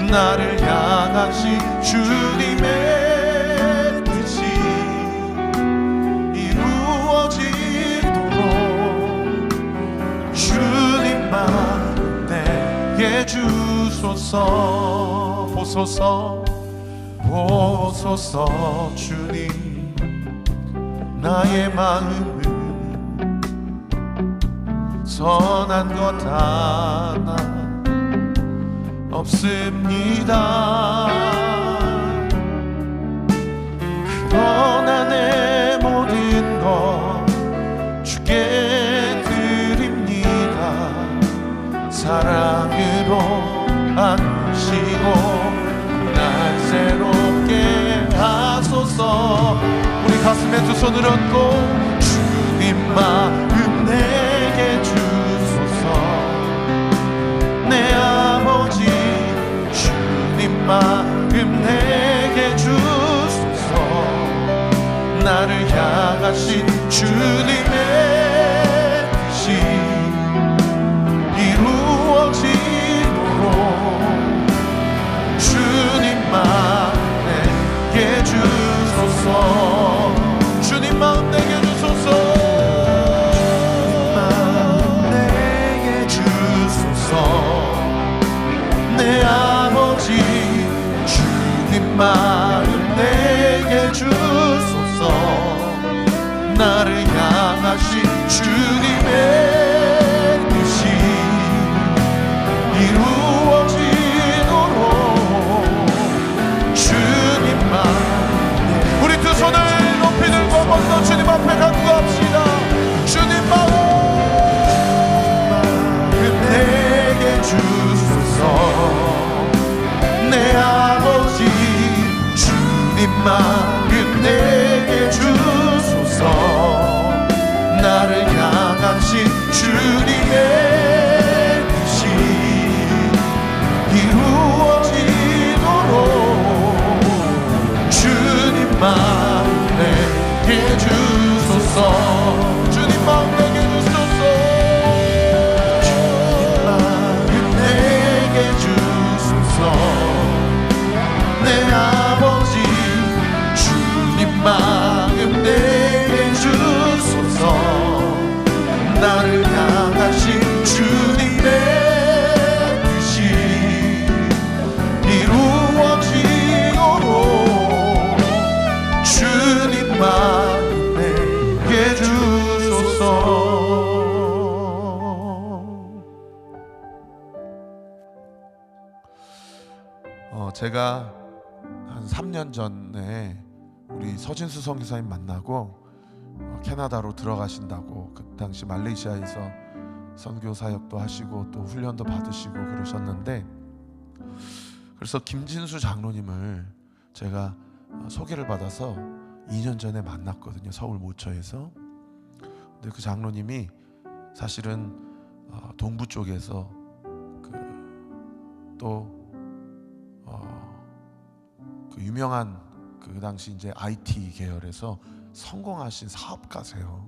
나를 향하신 주님의 뜻이 이루어지도록 주님 마음 내게 주소서. 보소서 보소서 주님 나의 마음은 선한 것 하나 없습니다. 그러나 내 모든 것 주께 드립니다. 사랑으로 안으시고 날 새롭게 하소서. 우리 가슴에 두 손을 얹고 주님 마음 내게 주소서. 내 아버지 주님 마음 내게 주소서. 나를 향하신 주님의 뜻이 이루어지도록 주님 마음 내게 주소서. 주님 마음 내게 주소서. 주님 마음 내게 주소서. 내 아버지 주님 마음 내게 주소서. 나를 향하신 주님의 뜻이 이루어지도록 주님 마음 내게 주소서. 나를 향하신 주님의 뜻이 이루어지도록 주님 마음 내게 주소서. 주님 마음 내게 주소서. 주님 마음 내게 주소서. 내 아버지 주님 마음 내게 주소서. 나를 향하신 주님의 뜻이 이루어지도록 주님 마음 내게 주소서. 제가 한 3년 전에 우리 서진수 선교사님 만나고 캐나다로 들어가신다고, 그 당시 말레이시아에서 선교 사역도 하시고 또 훈련도 받으시고 그러셨는데, 그래서 김진수 장로님을 제가 소개를 받아서 2년 전에 만났거든요, 서울 모처에서. 근데 그 장로님이 사실은 동부 쪽에서 그 유명한 그 당시 이제 IT 계열에서 성공하신 사업가세요.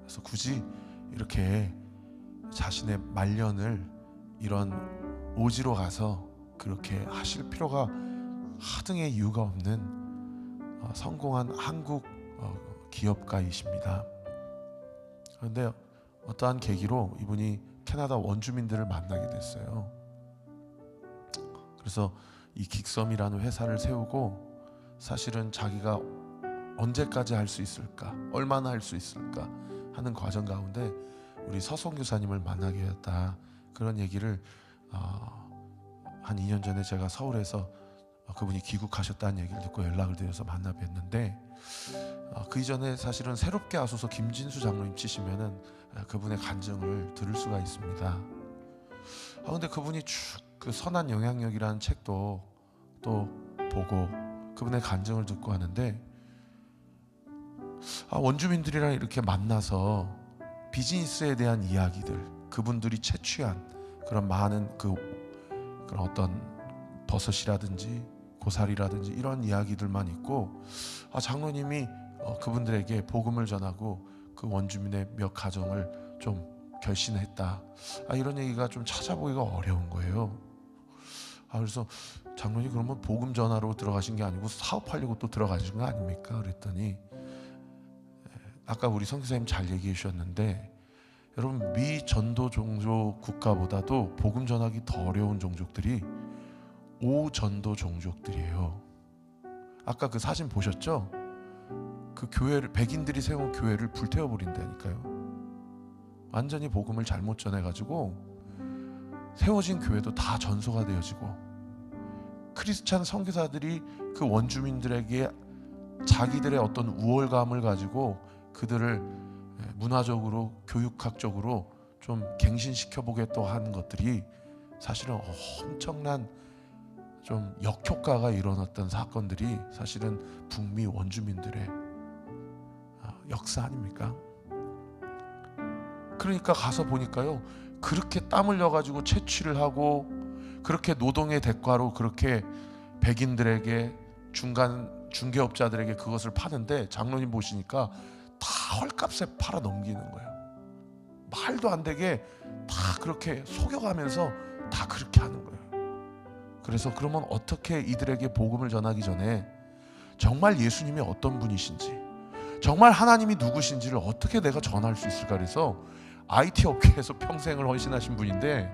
그래서 굳이 이렇게 자신의 말년을 이런 오지로 가서 그렇게 하실 필요가 하등의 이유가 없는 성공한 한국 기업가이십니다. 그런데 어떠한 계기로 이분이 캐나다 원주민들을 만나게 됐어요. 그래서 이 긱섬이라는 회사를 세우고, 사실은 자기가 언제까지 할 수 있을까, 얼마나 할 수 있을까 하는 과정 가운데 우리 서선교사님을 만나게 됐다. 그런 얘기를 한 2년 전에 제가 서울에서 그분이 귀국하셨다는 얘기를 듣고 연락을 드려서 만나 뵀는데, 그 이전에 사실은 새롭게 하소서 김진수 장로님 치시면은 그분의 간증을 들을 수가 있습니다. 근데 그분이 쭉 그 선한 영향력이라는 책도 또 보고 그분의 간증을 듣고 하는데, 원주민들이랑 이렇게 만나서 비즈니스에 대한 이야기들, 그분들이 채취한 그런 많은 그런 어떤 버섯이라든지 고사리라든지 이런 이야기들만 있고, 장로님이 그분들에게 복음을 전하고 그 원주민의 몇 가정을 좀 결신했다. 이런 얘기가 좀 찾아보기가 어려운 거예요. 그래서 장로님 그러면 복음 전하러 들어가신 게 아니고 사업하려고 또 들어가신 거 아닙니까? 그랬더니 아까 우리 선교사님 잘 얘기해 주셨는데, 여러분 미 전도 종족 국가보다도 복음 전하기 더 어려운 종족들이 오전도 종족들이에요. 아까 그 사진 보셨죠? 그 교회를, 백인들이 세운 교회를 불태워 버린다니까요. 완전히 복음을 잘못 전해가지고 세워진 교회도 다 전소가 되어지고, 크리스찬 선교사들이 그 원주민들에게 자기들의 어떤 우월감을 가지고 그들을 문화적으로 교육학적으로 좀 갱신시켜 보겠다고 하는 것들이 사실은 엄청난 좀 역효과가 일어났던 사건들이 사실은 북미 원주민들의 역사 아닙니까? 그러니까 가서 보니까요, 그렇게 땀 흘려가지고 채취를 하고 그렇게 노동의 대가로 그렇게 백인들에게 중개업자들에게 그것을 파는데, 장로님 보시니까 다 헐값에 팔아 넘기는 거예요. 말도 안 되게 다 그렇게 속여가면서 다 그렇게 하는 거예요. 그래서 그러면 어떻게 이들에게 복음을 전하기 전에 정말 예수님이 어떤 분이신지, 정말 하나님이 누구신지를 어떻게 내가 전할 수 있을까? 그래서 IT 업계에서 평생을 헌신하신 분인데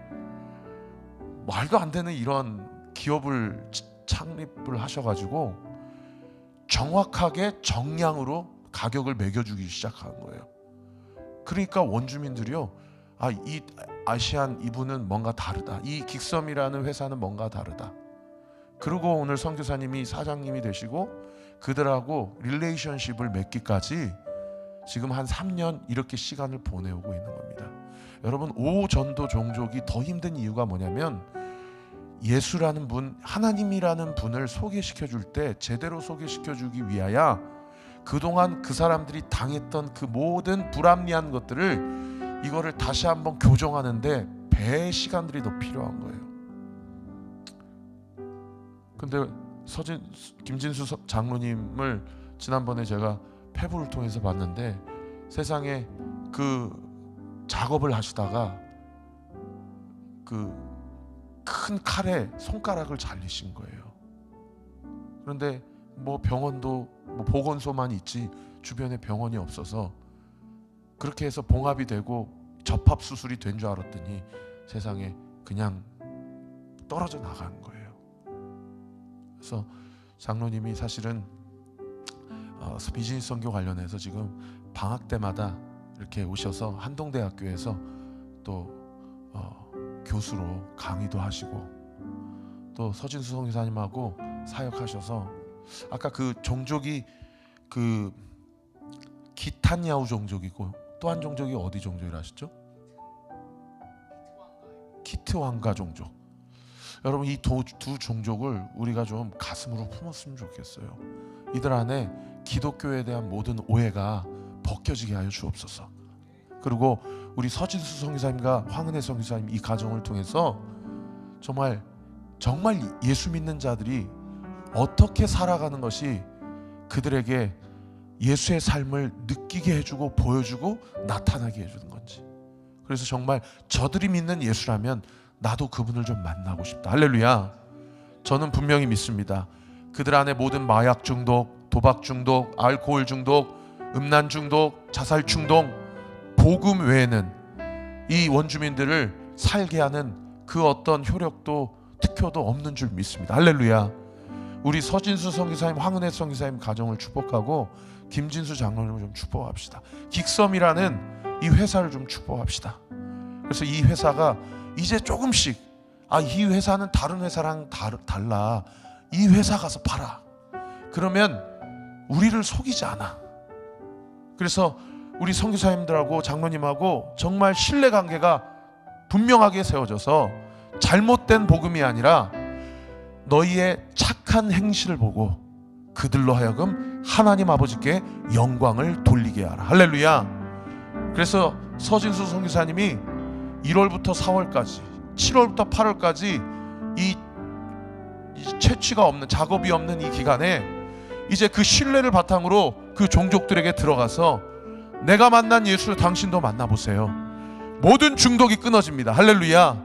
말도 안 되는 이런 기업을 창립을 하셔가지고 정확하게 정량으로 가격을 매겨주기 시작한 거예요. 그러니까 원주민들이요, 이 아시안 이분은 뭔가 다르다, 이 긱섬이라는 회사는 뭔가 다르다. 그리고 오늘 선교사님이 사장님이 되시고 그들하고 릴레이션십을 맺기까지 지금 한 3년 이렇게 시간을 보내오고 있는 겁니다. 여러분, 오전도 종족이 더 힘든 이유가 뭐냐면 예수라는 분, 하나님이라는 분을 소개시켜 줄 때 제대로 소개시켜 주기 위하여 그동안 그 사람들이 당했던 그 모든 불합리한 것들을 이거를 다시 한번 교정하는데 배의 시간들이 더 필요한 거예요. 근데 김진수 장로님을 지난번에 제가 페북을 통해서 봤는데 세상에 그 작업을 하시다가 그 큰 칼에 손가락을 잘리신 거예요. 그런데 뭐 병원도 뭐 보건소만 있지 주변에 병원이 없어서 그렇게 해서 봉합이 되고 접합 수술이 된 줄 알았더니 세상에 그냥 떨어져 나간 거예요. 그래서 장로님이 사실은 비즈니스 선교 관련해서 지금 방학 때마다 이렇게 오셔서 한동대학교에서 또 교수로 강의도 하시고 또 서진수 선교사님하고 사역하셔서 아까 그 종족이 그 기탄야후 종족이고 또 한 종족이 어디 종족이라 하셨죠? 키트왕가 종족. 여러분 이 두 종족을 우리가 좀 가슴으로 품었으면 좋겠어요. 이들 안에 기독교에 대한 모든 오해가 벗겨지게 하여 주옵소서. 그리고 우리 서진수 선교사님과 황은혜 선교사님 이 가정을 통해서 정말 예수 믿는 자들이 어떻게 살아가는 것이 그들에게 예수의 삶을 느끼게 해주고 보여주고 나타나게 해주는 건지. 그래서 정말 저들이 믿는 예수라면 나도 그분을 좀 만나고 싶다. 할렐루야. 저는 분명히 믿습니다. 그들 안에 모든 마약 중독, 도박 중독, 알코올 중독, 음란 중독, 자살 중독, 복음 외에는 이 원주민들을 살게 하는 그 어떤 효력도 특효도 없는 줄 믿습니다. 할렐루야. 우리 서진수 선교사님, 황은혜 선교사님 가정을 축복하고 김진수 장로님을 좀 축복합시다. 긱섬이라는 이 회사를 좀 축복합시다. 그래서 이 회사가 이제 조금씩 이 회사는 다른 회사랑 달라. 이 회사 가서 팔아. 그러면 우리를 속이지 않아. 그래서 우리 선교사님들하고 장로님하고 정말 신뢰관계가 분명하게 세워져서 잘못된 복음이 아니라 너희의 착한 행실을 보고 그들로 하여금 하나님 아버지께 영광을 돌리게 하라. 할렐루야. 그래서 서진수 선교사님이 1월부터 4월까지 7월부터 8월까지 이 채취가 없는 작업이 없는 이 기간에 이제 그 신뢰를 바탕으로 그 종족들에게 들어가서 내가 만난 예수 당신도 만나보세요. 모든 중독이 끊어집니다. 할렐루야.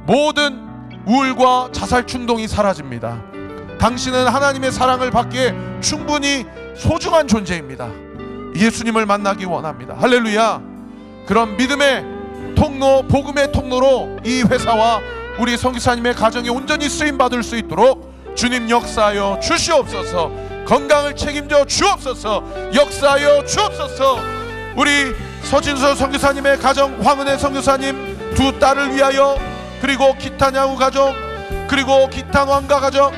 모든 우울과 자살 충동이 사라집니다. 당신은 하나님의 사랑을 받기에 충분히 소중한 존재입니다. 예수님을 만나기 원합니다. 할렐루야. 그런 믿음의 통로, 복음의 통로로 이 회사와 우리 선교사님의 가정이 온전히 쓰임받을 수 있도록 주님 역사하여 주시옵소서. 건강을 책임져 주옵소서. 역사하여 주옵소서. 우리 서진수 선교사님의 가정, 황은혜 선교사님 두 딸을 위하여, 그리고 기탄야후 가정, 그리고 기탄왕가 가정,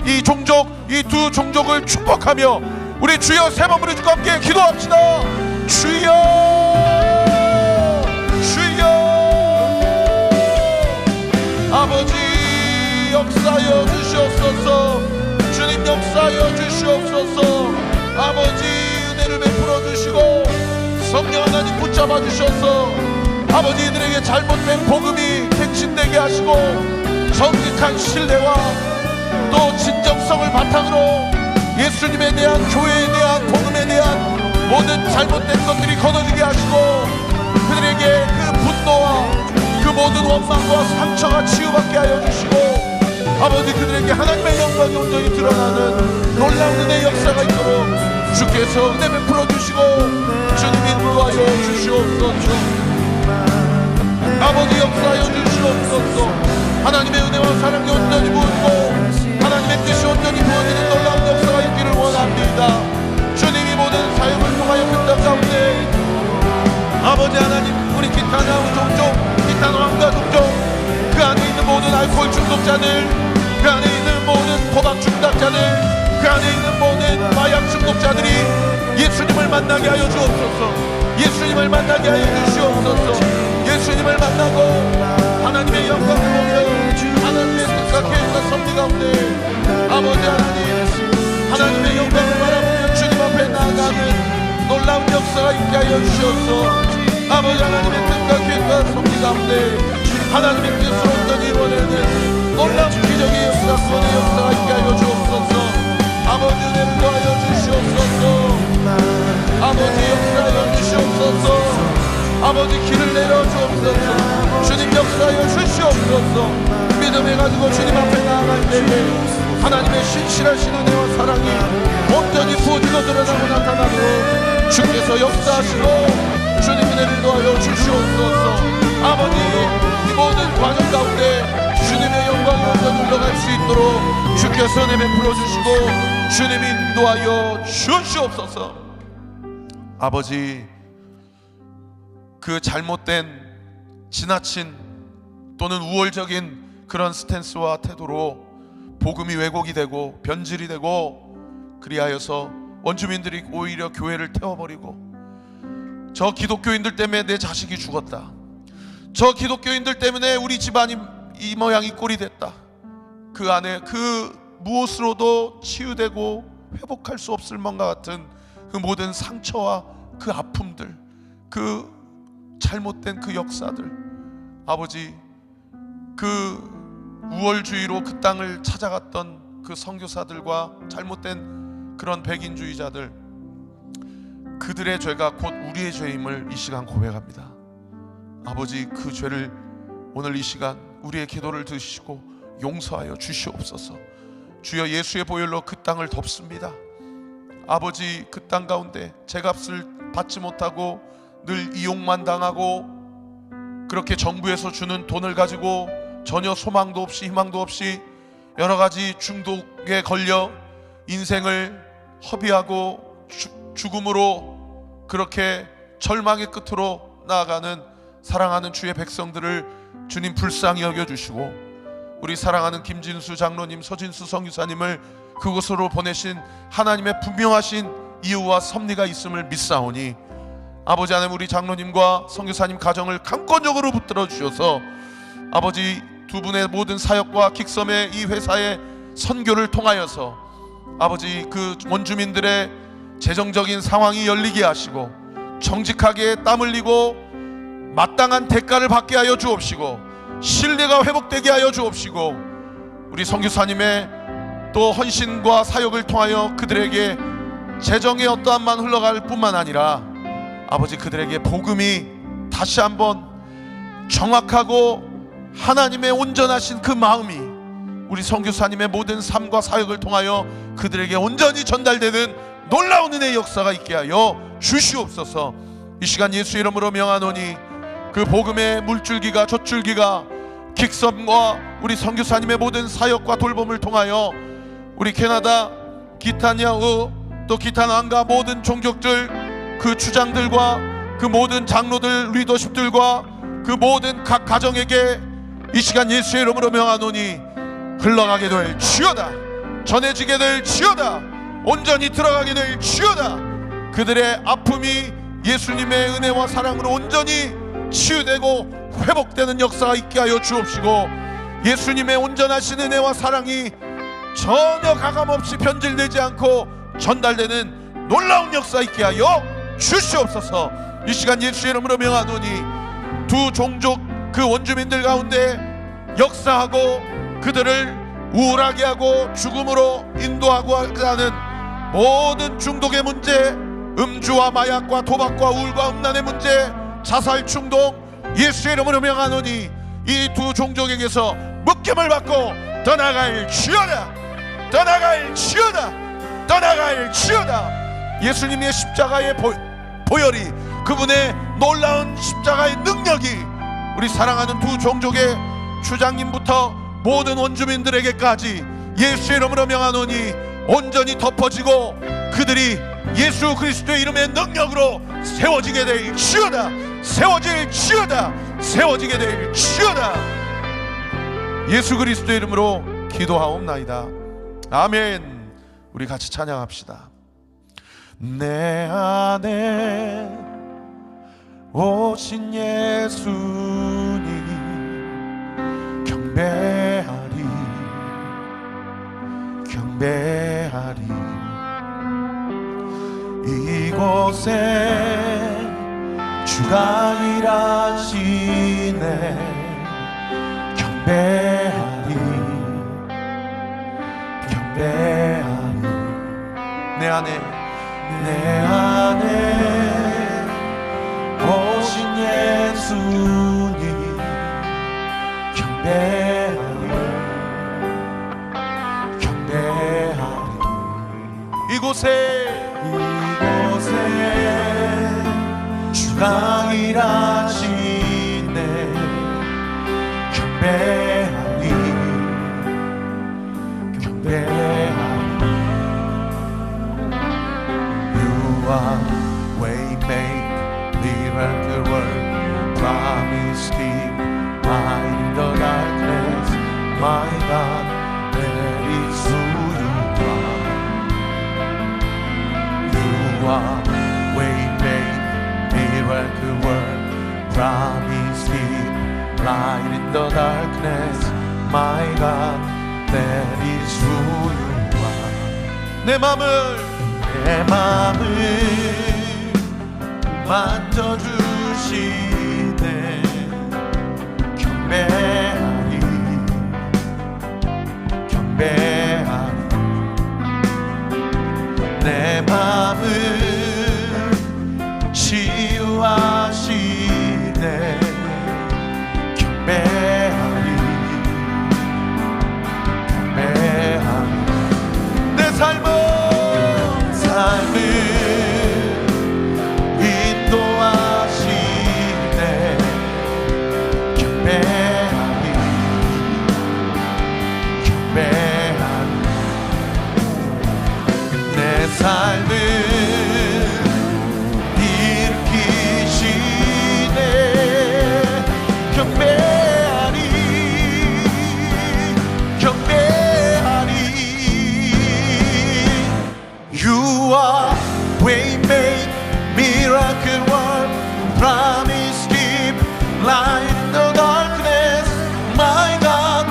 이 종족, 이 두 종족을 축복하며 우리 주여 세 번 부르짖고 함께 기도합시다. 주여, 주여. 아버지 역사하여 주시옵소서. 주님 역사하여 주시옵소서. 아버지 은혜를 베풀어 주시고 성령 하나님 붙잡아 주셔서 아버지 이들에게 잘못된 복음이 갱신되게 하시고 정직한 신뢰와 또 진정성을 바탕으로 예수님에 대한, 교회에 대한, 복음에 대한 모든 잘못된 것들이 거둬지게 하시고 그들에게 그 분노와 그 모든 원망과 상처가 치유받게 하여 주시고 아버지 그들에게 하나님의 영광이 온전히 드러나는 놀라운 은혜의 역사가 있도록 주께서 은혜 베풀어 주시고 주님이 인도하여 주시옵소서. 아버지 역사하여 주시옵소서. 하나님의 은혜와 사랑이 온전히 부어지고 하나님의 뜻이 온전히 부어지는 놀라운 역사가 있기를 원합니다. 주님이 모든 사역을 통하여 그 땅 가운데 아버지 하나님 우리 기탄야후 종족, 기탄왕가 종족, 그 안에 있는 모든 알코올 중독자들, 그 안에 있는 모든 도박 중독자들, 그 안에 있는 모든 마약 중독자들이 예수님을 만나게 하여 주옵소서. 예수님을 만나게 하여 주시옵소서. 예수님을 만나고 하나님의 영광을 보며 하나님의 계획과 섭리 가운데 아버지 하나님의 영광을 바라보며 주님 앞에 나아가는 놀라운 역사가 있게 하여 주시옵소서. 아버지 하나님의 뜻과 계획과 섭리 가운데 하나님의 뜻을 온전히 이루어내는 놀라운 기적의 역사, 구원의 역사가 있게 하여 주옵소서. 아버지 은혜를 더하여 주시옵소서. 아버지 역사하여 주시옵소서. 아버지 길을 내려 주옵소서. 주님 역사하여 주시옵소서. 믿음을 가지고 주님 앞에 나아갈 때에 하나님의 신실하신 은혜와 사랑이 온전히 부어지고 드러나고 나타나도록 주께서 역사하시고 주님 은혜를 더하여 주시옵소서. 아버지 이 모든 과정 가운데 주님의 영광이 온전히 흘러갈 수 있도록 주께서 은혜 베풀어 주시고 주님 인도하여 주시옵소서. 아버지 그 잘못된 지나친 또는 우월적인 그런 스탠스와 태도로 복음이 왜곡이 되고 변질이 되고 그리하여서 원주민들이 오히려 교회를 태워버리고 저 기독교인들 때문에 내 자식이 죽었다, 저 기독교인들 때문에 우리 집안이 이 모양 이 꼴이 됐다, 그 안에 그 무엇으로도 치유되고 회복할 수 없을 것과 같은 그 모든 상처와 그 아픔들, 그 잘못된 그 역사들, 아버지 그 우월주의로 그 땅을 찾아갔던 그 선교사들과 잘못된 그런 백인주의자들, 그들의 죄가 곧 우리의 죄임을 이 시간 고백합니다. 아버지 그 죄를 오늘 이 시간 우리의 기도를 들으시고 용서하여 주시옵소서. 주여 예수의 보혈로 그 땅을 덮습니다. 아버지 그 땅 가운데 제값을 받지 못하고 늘 이용만 당하고 그렇게 정부에서 주는 돈을 가지고 전혀 소망도 없이 희망도 없이 여러 가지 중독에 걸려 인생을 허비하고 죽음으로 그렇게 절망의 끝으로 나아가는 사랑하는 주의 백성들을 주님 불쌍히 여겨주시고 우리 사랑하는 김진수 장로님, 서진수 선교사님을 그곳으로 보내신 하나님의 분명하신 이유와 섭리가 있음을 믿사오니 아버지 하나님 우리 장로님과 선교사님 가정을 강권적으로 붙들어 주셔서 아버지 두 분의 모든 사역과 긱섬의 이 회사의 선교를 통하여서 아버지 그 원주민들의 재정적인 상황이 열리게 하시고 정직하게 땀 흘리고 마땅한 대가를 받게 하여 주옵시고 신뢰가 회복되게 하여 주옵시고 우리 선교사님의 또 헌신과 사역을 통하여 그들에게 재정의 어떠한만 흘러갈 뿐만 아니라 아버지 그들에게 복음이 다시 한번 정확하고 하나님의 온전하신 그 마음이 우리 선교사님의 모든 삶과 사역을 통하여 그들에게 온전히 전달되는 놀라운 은혜의 역사가 있게 하여 주시옵소서. 이 시간 예수 이름으로 명하노니 그 복음의 물줄기가 젖줄기가 긱섬과 우리 선교사님의 모든 사역과 돌봄을 통하여 우리 캐나다 기타냐우 또 기타 난가 모든 종족들 그 주장들과 그 모든 장로들 리더십들과 그 모든 각 가정에게 이 시간 예수의 이름으로 명하노니 흘러가게 될 주여다, 전해지게 될 주여다, 온전히 들어가게 될 주여다. 그들의 아픔이 예수님의 은혜와 사랑으로 온전히 치유되고 회복되는 역사가 있게 하여 주옵시고 예수님의 온전하신 은혜와 사랑이 전혀 가감없이 변질되지 않고 전달되는 놀라운 역사 있게 하여 주시옵소서. 이 시간 예수의 이름으로 명하노니 두 종족 그 원주민들 가운데 역사하고 그들을 우울하게 하고 죽음으로 인도하고 하는 모든 중독의 문제, 음주와 마약과 도박과 우울과 음란의 문제, 자살 충동 예수의 이름으로 명하노니 이 두 종족에게서 묶임을 받고 떠나갈 주여다, 떠나갈 주여다, 떠나갈 주여다. 예수님의 십자가의 보혈이 그분의 놀라운 십자가의 능력이 우리 사랑하는 두 종족의 주장님부터 모든 원주민들에게까지 예수의 이름으로 명하노니 온전히 덮어지고 그들이 예수 그리스도의 이름의 능력으로 세워지게 될 주여다, 세워질 주여다, 세워지게 될 주여다. 예수 그리스도의 이름으로 기도하옵나이다. 아멘. 우리 같이 찬양합시다. 내 안에 오신 예수님 경배하리, 경배하리. 이곳에 주가 일하시네. 경배하리 경배하리. 내 안에 오신 예수님 경배하리 경배하리. 이곳에 주가 일하시네. 경배하리 경배하리. You are way make miracle work, promise keep light in the darkness. My God, that is who you are. You are way make miracle work, promise keep light in the darkness. My God, that is who you are. 내 맘을 만져주시네. 경배하리 경배하리. 내 맘을 치유하시네. 경배하리 경배하리. 내 삶을 인도하시네. 경배하리 경배하리. 내 삶을 일으키시네. 경배하리 경배하리. You are way make miracle work, promise keep light in the darkness. My God,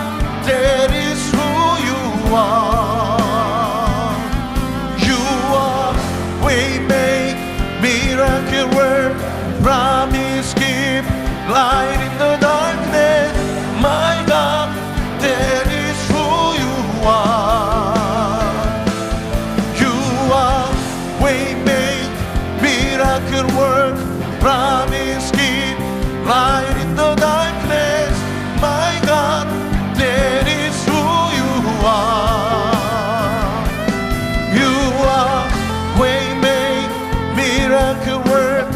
that is who you are. You are way make miracle work, promise keep light in the darkness. My God, that is who you are. You are way make miracle work, promise keep light in the darkness. My God, that is who you are. You are way make miracle work,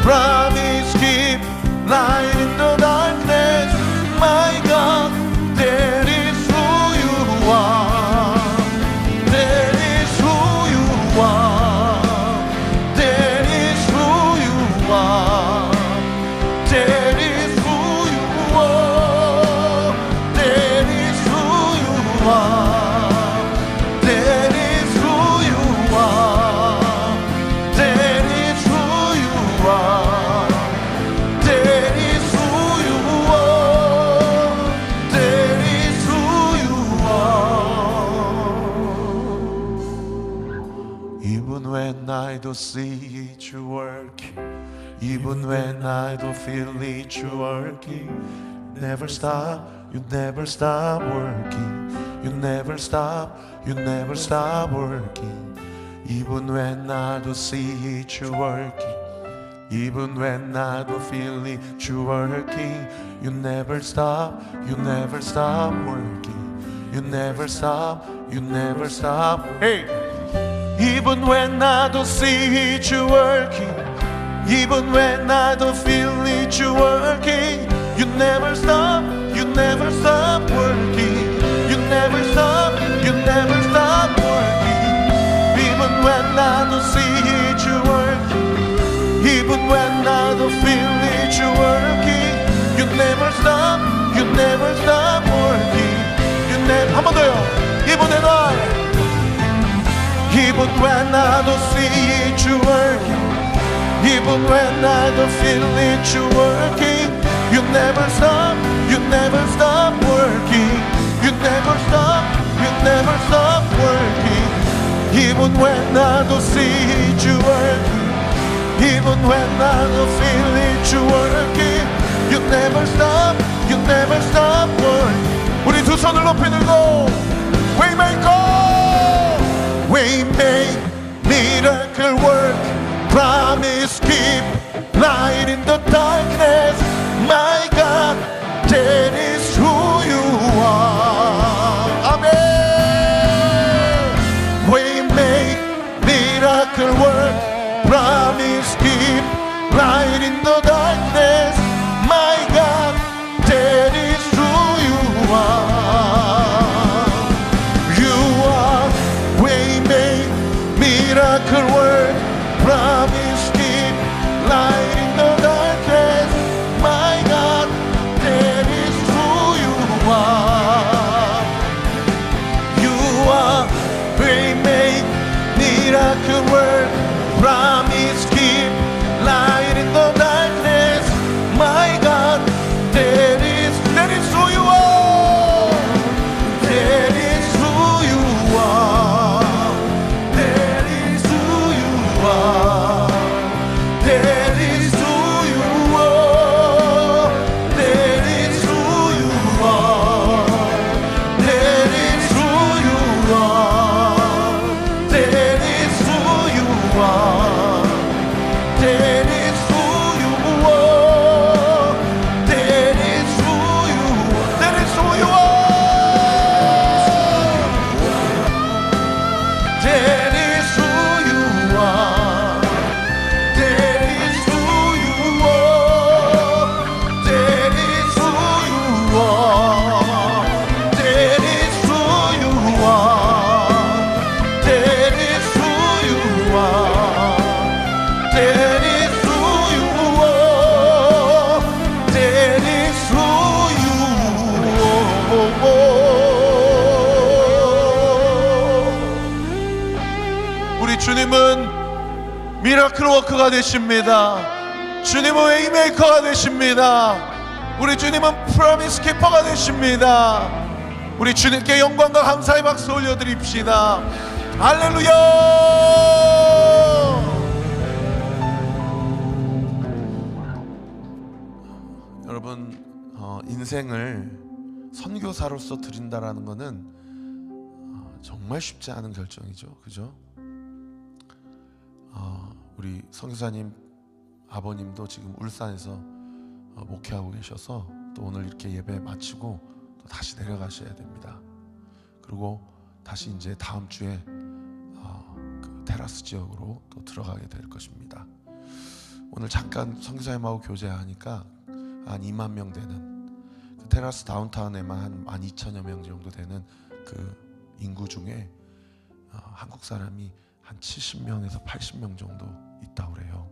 promise keep light in the darkness. My God, that is who you are. That is who you are. That is who you are. That is who you are. That is who you are. That is who you are. That is who you are. That is who you are. That is who you are. Even when I don't see it you working, even when I don't feel it you working, never stop, you never stop working. You never stop, you never stop working. Even when I don't see it you working, even when I don't feel it you working, you never stop, you never stop working. You never stop, you never stop. Hey! Even when I don't see it you working, even when I don't feel it you working, you never stop, you never stop working. You never stop, you never stop working. Even when I don't see it you working, even when I don't feel it you working, you never stop, you never stop working. You never. 한 번 더요. 이번에 너. Even when I don't see it you working, even when I don't feel it you working, you never stop, you never stop working. You never stop, you never stop working. Even when I don't see you working, even when I don't feel it you working, you never stop working. 우리 두 손을 높이 들고 Waymaker, Waymaker, miracle work, promise keep, light in the darkness. My God, that is who you are. Amen. Waymaker, miracle work, promise keep, light in the darkness. My God, that is who you are. You are Waymaker, miracle work, promise keep, light in the darkness. My God, that is who you are. You are Waymaker, miracle work, promise keep, light in the darkness. My God, that is who you are. That is who you are. That is who you are. That is who you are. That is who you are. That is who you are. That is who you are. That is who you are. That is who you are. That is who you are. That is who you are. That is who you are. That is who you are. That is who you are. That is who you are. That is who you are. That is who you are. 우리 주님은 미라클 워커가 되십니다. 주님은 웨이메이커가 되십니다. 우리 주님은 프로미스 키퍼가 되십니다. 우리 주님께 영광과 감사의 박수 올려드립시다. 할렐루야. 여러분, 인생을 선교사로서 드린다라는 것은 정말 쉽지 않은 결정이죠. 그죠? 우리 선교사님 아버님도 지금 울산에서 목회하고 계셔서 또 오늘 이렇게 예배 마치고 또 다시 내려가셔야 됩니다. 그리고 다시 이제 다음 주에 그 테라스 지역으로 또 들어가게 될 것입니다. 오늘 잠깐 선교사님하고 교제하니까 한 2만 명 되는 그 테라스 다운타운에만 한 12,000여 명 정도 되는 그 인구 중에 한국 사람이 한 70명에서 80명 정도 있다고 그래요.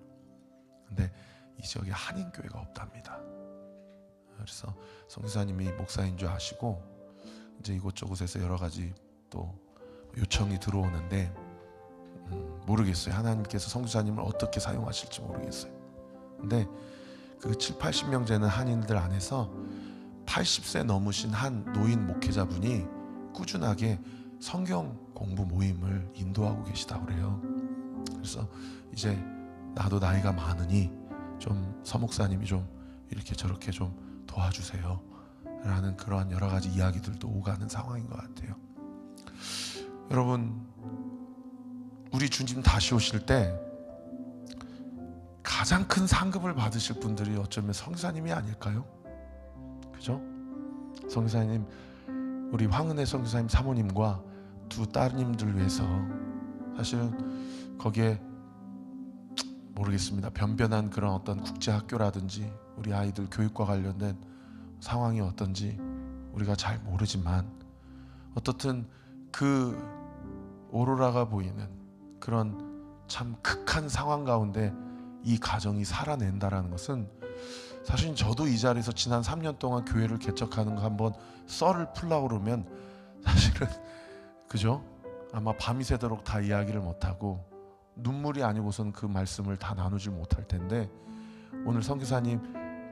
근데 이 지역에 한인교회가 없답니다. 그래서 선교사님이 목사인 줄 아시고 이제 이곳저곳에서 여러 가지 또 요청이 들어오는데 모르겠어요. 하나님께서 선교사님을 어떻게 사용하실지 모르겠어요. 근데 그 7, 80명 되는 한인들 안에서 80세 넘으신 한 노인 목회자분이 꾸준하게 성경 공부 모임을 인도하고 계시다고 그래요. 그래서 이제 나도 나이가 많으니 좀 서목사님이 좀 이렇게 저렇게 좀 도와주세요 라는 그러한 여러 가지 이야기들도 오가는 상황인 것 같아요. 여러분, 우리 주님 다시 오실 때 가장 큰 상급을 받으실 분들이 어쩌면 선교사님이 아닐까요? 그죠? 선교사님, 우리 황은혜 선교사님 사모님과 두 따님들 위해서 사실은 거기에 모르겠습니다. 변변한 그런 어떤 국제학교라든지 우리 아이들 교육과 관련된 상황이 어떤지 우리가 잘 모르지만 어떻든 그 오로라가 보이는 그런 참 극한 상황 가운데 이 가정이 살아낸다라는 것은 사실 저도 이 자리에서 지난 3년 동안 교회를 개척하는 거 한번 썰을 풀려고 그러면 사실은 그죠? 아마 밤이 새도록 다 이야기를 못하고 눈물이 아니고선 그 말씀을 다 나누질 못할 텐데 오늘 선교사님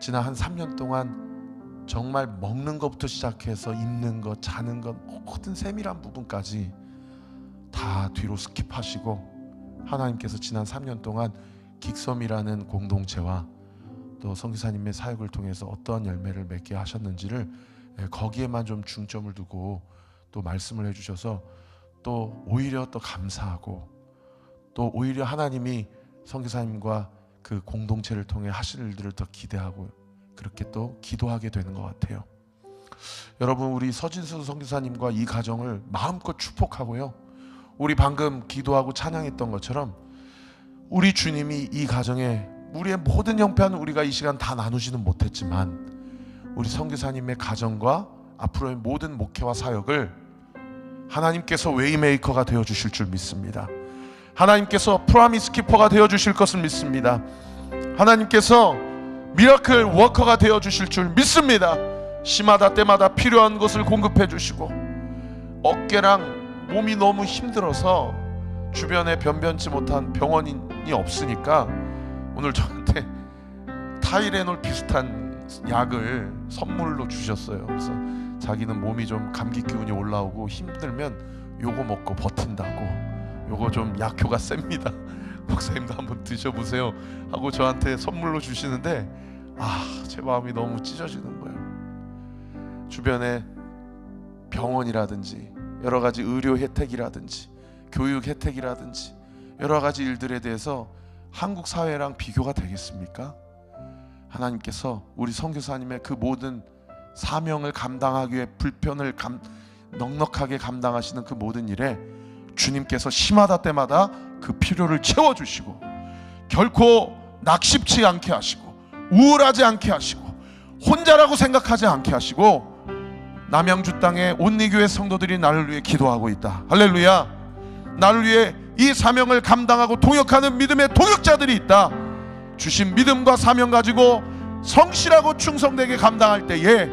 지난 한 3년 동안 정말 먹는 것부터 시작해서 입는 것, 자는 것, 모든 세밀한 부분까지 다 다 뒤로 스킵하시고 하나님께서 지난 3년 동안 긱섬이라는 공동체와 또 선교사님의 사역을 통해서 어떠한 열매를 맺게 하셨는지를 거기에만 좀 중점을 두고 또 말씀을 해주셔서 또 오히려 또 감사하고 또 오히려 하나님이 선교사님과 그 공동체를 통해 하실 일들을 더 기대하고 그렇게 또 기도하게 되는 것 같아요. 여러분, 우리 서진수 선교사님과 이 가정을 마음껏 축복하고요, 우리 방금 기도하고 찬양했던 것처럼 우리 주님이 이 가정에 우리의 모든 형편 우리가 이 시간 다 나누지는 못했지만 우리 선교사님의 가정과 앞으로의 모든 목회와 사역을 하나님께서 웨이메이커가 되어주실 줄 믿습니다. 하나님께서 프로미스 키퍼가 되어주실 것을 믿습니다. 하나님께서 미라클 워커가 되어주실 줄 믿습니다. 시마다 때마다 필요한 것을 공급해 주시고, 어깨랑 몸이 너무 힘들어서 주변에 변변치 못한 병원이 없으니까 오늘 저한테 타이레놀 비슷한 약을 선물로 주셨어요. 그래서 자기는 몸이 좀 감기 기운이 올라오고 힘들면 요거 먹고 버틴다고, 요거 좀 약효가 셉니다. 목사님도 한번 드셔보세요 하고 저한테 선물로 주시는데 제 마음이 너무 찢어지는 거예요. 주변에 병원이라든지 여러 가지 의료 혜택이라든지 교육 혜택이라든지 여러 가지 일들에 대해서 한국 사회랑 비교가 되겠습니까? 하나님께서 우리 선교사님의 그 모든 사명을 감당하기 위해 불편을 넉넉하게 감당하시는 그 모든 일에 주님께서 시마다 때마다 그 필요를 채워주시고, 결코 낙심치 않게 하시고 우울하지 않게 하시고 혼자라고 생각하지 않게 하시고, 남양주 땅에 온리교회 성도들이 나를 위해 기도하고 있다. 할렐루야. 나를 위해 이 사명을 감당하고 동역하는 믿음의 동역자들이 있다. 주신 믿음과 사명 가지고 성실하고 충성되게 감당할 때에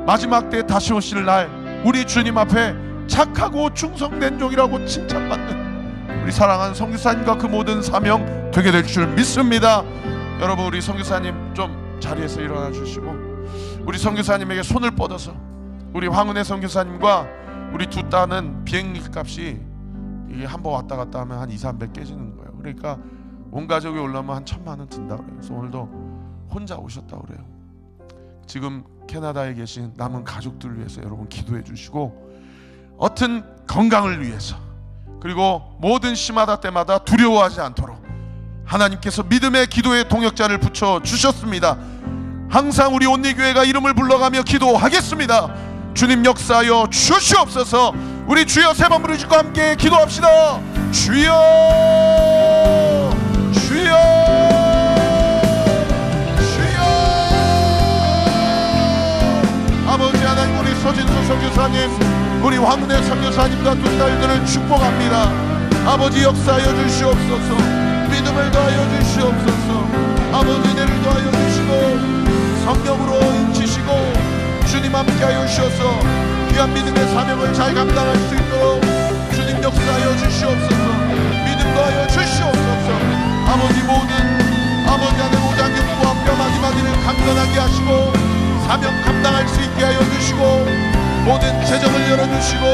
마지막 때 다시 오실 날 우리 주님 앞에 착하고 충성된 종이라고 칭찬받는 우리 사랑하는 선교사님과 그 모든 사명 되게 될 줄 믿습니다. 여러분, 우리 선교사님 좀 자리에서 일어나 주시고 우리 선교사님에게 손을 뻗어서, 우리 황은혜 선교사님과 우리 두 딸은 비행기 값이 이게 한번 왔다 갔다 하면 한 200~300 깨지는 거예요. 그러니까 온 가족이 올라오면 한 1000만 원 든다 그래요. 그래서 오늘도 혼자 오셨다 그래요. 지금 캐나다에 계신 남은 가족들을 위해서 여러분 기도해 주시고, 어떤 건강을 위해서, 그리고 모든 시마다 때마다 두려워하지 않도록 하나님께서 믿음의 기도의 동역자를 붙여 주셨습니다. 항상 우리 온리교회가 이름을 불러가며 기도하겠습니다. 주님 역사하여 주시옵소서. 우리 주여 세 번 부르시고 함께 기도합시다. 주여, 주여, 주여. 아버지 하나님, 우리 서진수 선교사님, 우리 황은혜 선교사님과 두 딸들을 축복합니다. 아버지 역사하여 주시옵소서. 믿음을 더하여 주시옵소서. 아버지 은혜를 더하여 주시고 성령으로 인치시고 주님 함께하여 주셔서 귀한 믿음의 사명을 잘 감당할 수 있도록 주님 역사하여 주시옵소서. 믿음 더하여 주시옵소서. 아버지 아버지 안에 모든 육부와 뼈마디마디를 강건하게 하시고 사명 감당할 수 있게 하여 주시고 모든 재정을 열어주시고,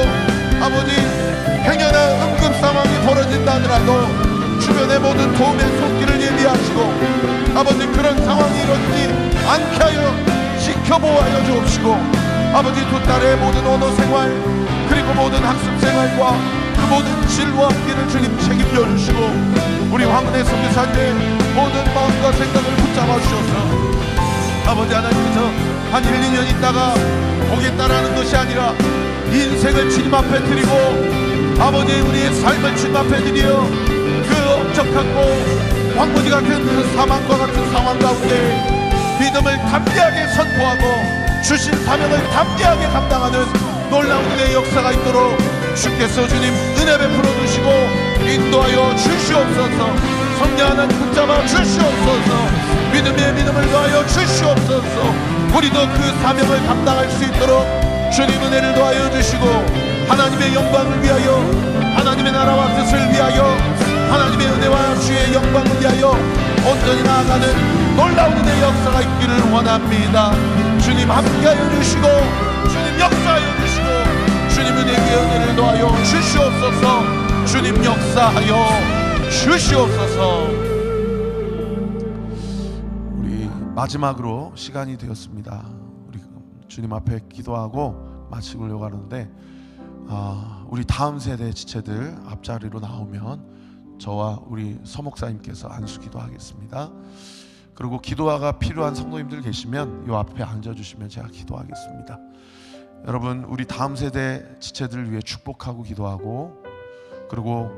아버지 행여나 응급 상황이 벌어진다 하더라도 주변의 모든 도움의 손길을 예비하시고, 아버지 그런 상황이 일어나지 않게 하여 지켜보아여 주옵시고, 아버지 두 딸의 모든 언어 생활 그리고 모든 학습 생활과 그 모든 진로와 앞길을 주님 책임져 주시고, 우리 황은혜 선교사님의 모든 마음과 생각을 붙잡아 주셔서 아버지 하나님께서 한 1~2년 있다가 오겠다라는 것이 아니라 인생을 주님 앞에 드리고 아버지 우리의 삶을 주님 앞에 드려 그 엄청하고 황무지 같은 그 사망과 같은 상황 가운데 믿음을 담대하게 선포하고 주신 사명을 담대하게 감당하는 놀라운 은혜의 역사가 있도록 주께서 주님 은혜 베풀어 주시고 인도하여 주시옵소서. 성령 하나님 붙잡아 주시옵소서. 믿음의 믿음을 더하여 주시옵소서. 우리도 그 사명을 감당할 수 있도록 주님 은혜를 더하여 주시고, 하나님의 영광을 위하여, 하나님의 나라와 뜻을 위하여, 하나님의 은혜와 주의 영광을 위하여 온전히 나아가는 놀라운 은혜의 역사가 있기를 원합니다. 주님 함께하여 주시고 주님 역사하여 주시고 주님 은혜의 은혜를 더하여 주시옵소서. 주님 역사하여 주시옵소서. 우리 마지막으로 시간이 되었습니다. 우리 주님 앞에 기도하고 마치려고 하는데 우리 다음 세대 지체들 앞자리로 나오면 저와 우리 서목사님께서 안수기도 하겠습니다. 그리고 기도가 필요한 성도님들 계시면 이 앞에 앉아주시면 제가 기도하겠습니다. 여러분, 우리 다음 세대 지체들을 위해 축복하고 기도하고, 그리고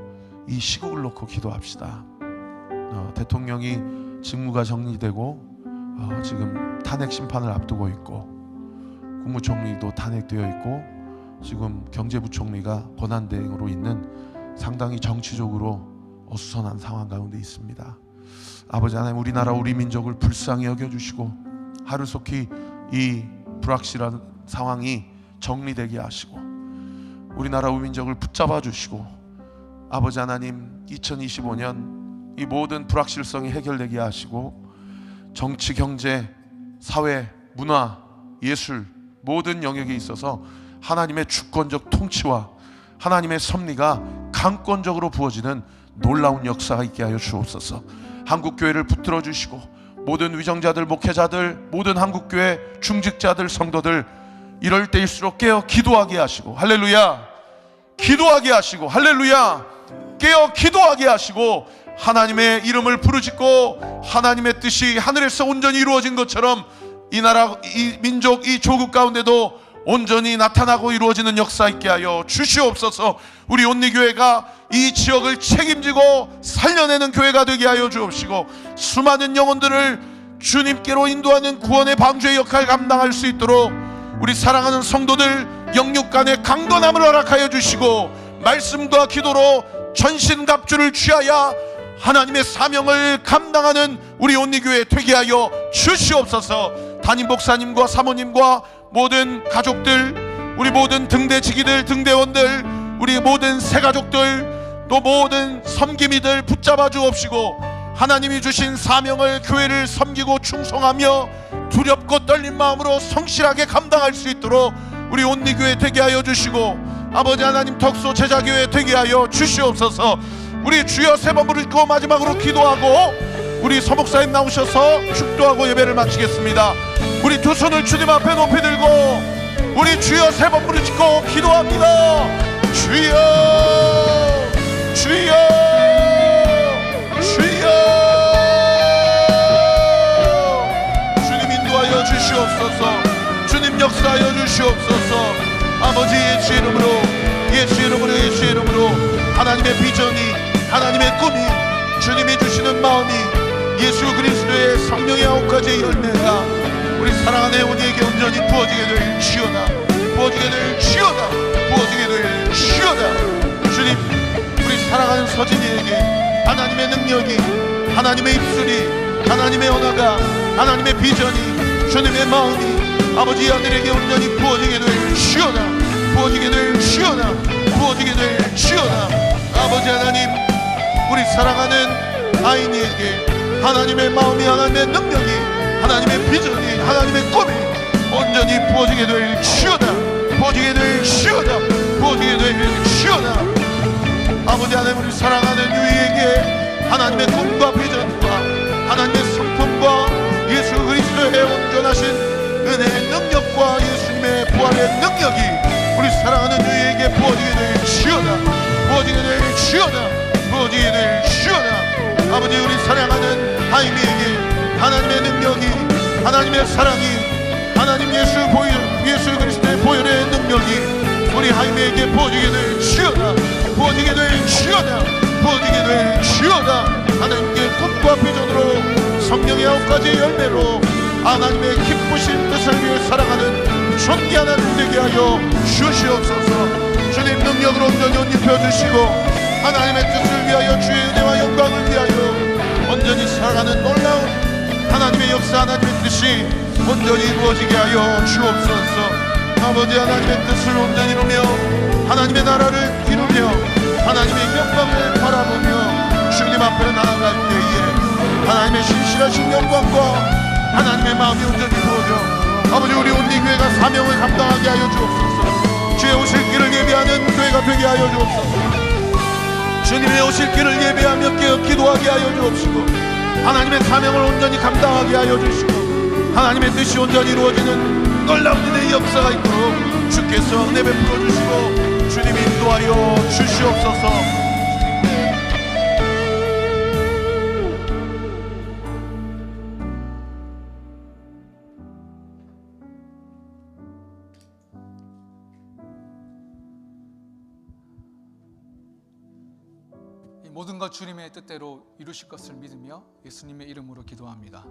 이 시국을 놓고 기도합시다. 대통령이 직무가 정리되고 지금 탄핵 심판을 앞두고 있고, 국무총리도 탄핵되어 있고, 지금 경제부총리가 권한대행으로 있는 상당히 정치적으로 어수선한 상황 가운데 있습니다. 아버지 하나님, 우리나라 우리 민족을 불쌍히 여겨주시고 하루속히 이 불확실한 상황이 정리되게 하시고 우리나라 우리 민족을 붙잡아 주시고, 아버지 하나님 2025년 이 모든 불확실성이 해결되게 하시고 정치, 경제, 사회, 문화, 예술 모든 영역에 있어서 하나님의 주권적 통치와 하나님의 섭리가 강권적으로 부어지는 놀라운 역사가 있게 하여 주옵소서. 한국교회를 붙들어 주시고 모든 위정자들, 목회자들, 모든 한국교회 중직자들, 성도들 이럴 때일수록 깨어 기도하게 하시고, 할렐루야, 기도하게 하시고, 할렐루야, 깨어 기도하게 하시고, 하나님의 이름을 부르짖고 하나님의 뜻이 하늘에서 온전히 이루어진 것처럼 이 나라, 이 민족, 이 조국 가운데도 온전히 나타나고 이루어지는 역사 있게 하여 주시옵소서. 우리 온리교회가 이 지역을 책임지고 살려내는 교회가 되게 하여 주옵시고, 수많은 영혼들을 주님께로 인도하는 구원의 방주의 역할을 감당할 수 있도록 우리 사랑하는 성도들 영육 간의 강건함을 허락하여 주시고, 말씀과 기도로 전신갑주를 취하여 하나님의 사명을 감당하는 우리 온리교회 되게 하여 주시옵소서. 담임 목사님과 사모님과 모든 가족들, 우리 모든 등대지기들, 등대원들, 우리 모든 새가족들, 또 모든 섬김이들 붙잡아 주옵시고, 하나님이 주신 사명을, 교회를 섬기고 충성하며 두렵고 떨린 마음으로 성실하게 감당할 수 있도록 우리 온리교회 되게 하여 주시고, 아버지 하나님 덕소 제자교회 되게 하여 주시옵소서. 우리 주여 세 번 부르고 마지막으로 기도하고 우리 서목사님 나오셔서 축도하고 예배를 마치겠습니다. 우리 두 손을 주님 앞에 높이 들고 우리 주여 세 번 부르짖고 기도합니다. 주여, 주여, 주여. 주님 인도하여 주시옵소서. 주님 역사하여 주시옵소서. 아버지 예수의 이름으로, 예수의 이름으로, 예수의 이름으로 하나님의 비전이, 하나님의 꿈이, 주님이 주시는 마음이, 예수 그리스도의 성령의 9가지의 열매가 우리 사랑하는 온이에게 온전히 부어지게 될 주여다, 부어지게 될 주여다, 부어지게 될 주여다. 주님, 우리 사랑하는 서진이에게 하나님의 능력이, 하나님의 입술이, 하나님의 언어가, 하나님의 비전이, 주님의 마음이 아버지 아들에게 온전히 부어지게 될 주여다, 부어지게 될 주여다, 부어지게 될 주여다. 아버지 하나님, 우리 사랑하는 아이니에게 하나님의 마음이, 하나님의 능력이, 하나님의 비전이, 하나님의 꿈이 온전히 부어지게 될 주여다, 부어지게 될 주여다, 부어지게 될 주여다. 아버지 하나님, 우리 사랑하는 유이에게 하나님의 꿈과 비전과 하나님의 성품과 예수 그리스도의 온전하신 은혜의 능력과 예수님의 부활의 능력이 우리 사랑하는 유이에게 부어지게 될 주여다, 부어지게 될 주여다, 부어지게 될 주여다. 아버지, 우리 사랑하는 하임이에게 하나님의 능력이, 하나님의 사랑이, 하나님 예수 그리스도의 보혈의 능력이 우리 하임이에게 부어지게 될 주여다, 부어지게 될 주여다, 부어지게 될 주여다. 하나님께 꿈과 비전으로 성령의 9가지 열매로 하나님의 기쁘신 뜻을 위해 살아가는 존귀한 하나님 되게 하여 주시옵소서. 주님 능력으로 온전히 옷 입혀주시고 하나님의 뜻을 위하여 주의 은혜와 영광을 위하여 온전히 살아가는 놀라운 하나님의 역사, 하나님의 뜻이 온전히 이루어지게 하여 주옵소서. 아버지, 하나님의 뜻을 온전히 이루며 하나님의 나라를 이루며 하나님의 영광을 바라보며 주님 앞에 나아갈 때에 하나님의 신실하신 영광과 하나님의 마음이 온전히 부어져 아버지, 우리 온리교회가 사명을 감당하게 하여 주옵소서. 주의 오실 길을 예비하는 교회가 되게 하여 주옵소서. 주님의 오실 길을 예배하며 기도하게 하여 주옵시고, 하나님의 사명을 온전히 감당하게 하여 주시고, 하나님의 뜻이 온전히 이루어지는 놀라운 은혜의 역사가 있도록 주께서 은혜 베풀어 주시고 주님 인도하여 주시옵소서. 이 모든 것 주님의 뜻대로 이루실 것을 믿으며 예수님의 이름으로 기도합니다.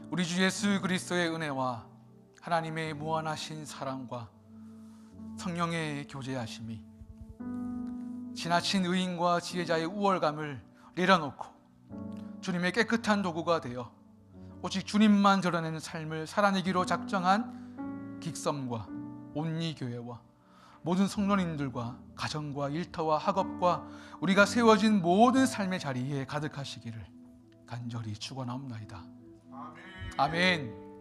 우리 주 예수 그리스도의 은혜와 하나님의 무한하신 사랑과 성령의 교제하심이 지나친 의인과 지혜자의 우월감을 내려놓고 주님의 깨끗한 도구가 되어 오직 주님만 드러내는 삶을 살아내기로 작정한 긱섬과 온리교회와 모든 성도님들과 가정과 일터와 학업과 우리가 세워진 모든 삶의 자리에 가득하시기를 간절히 축원하옵나이다. 아멘.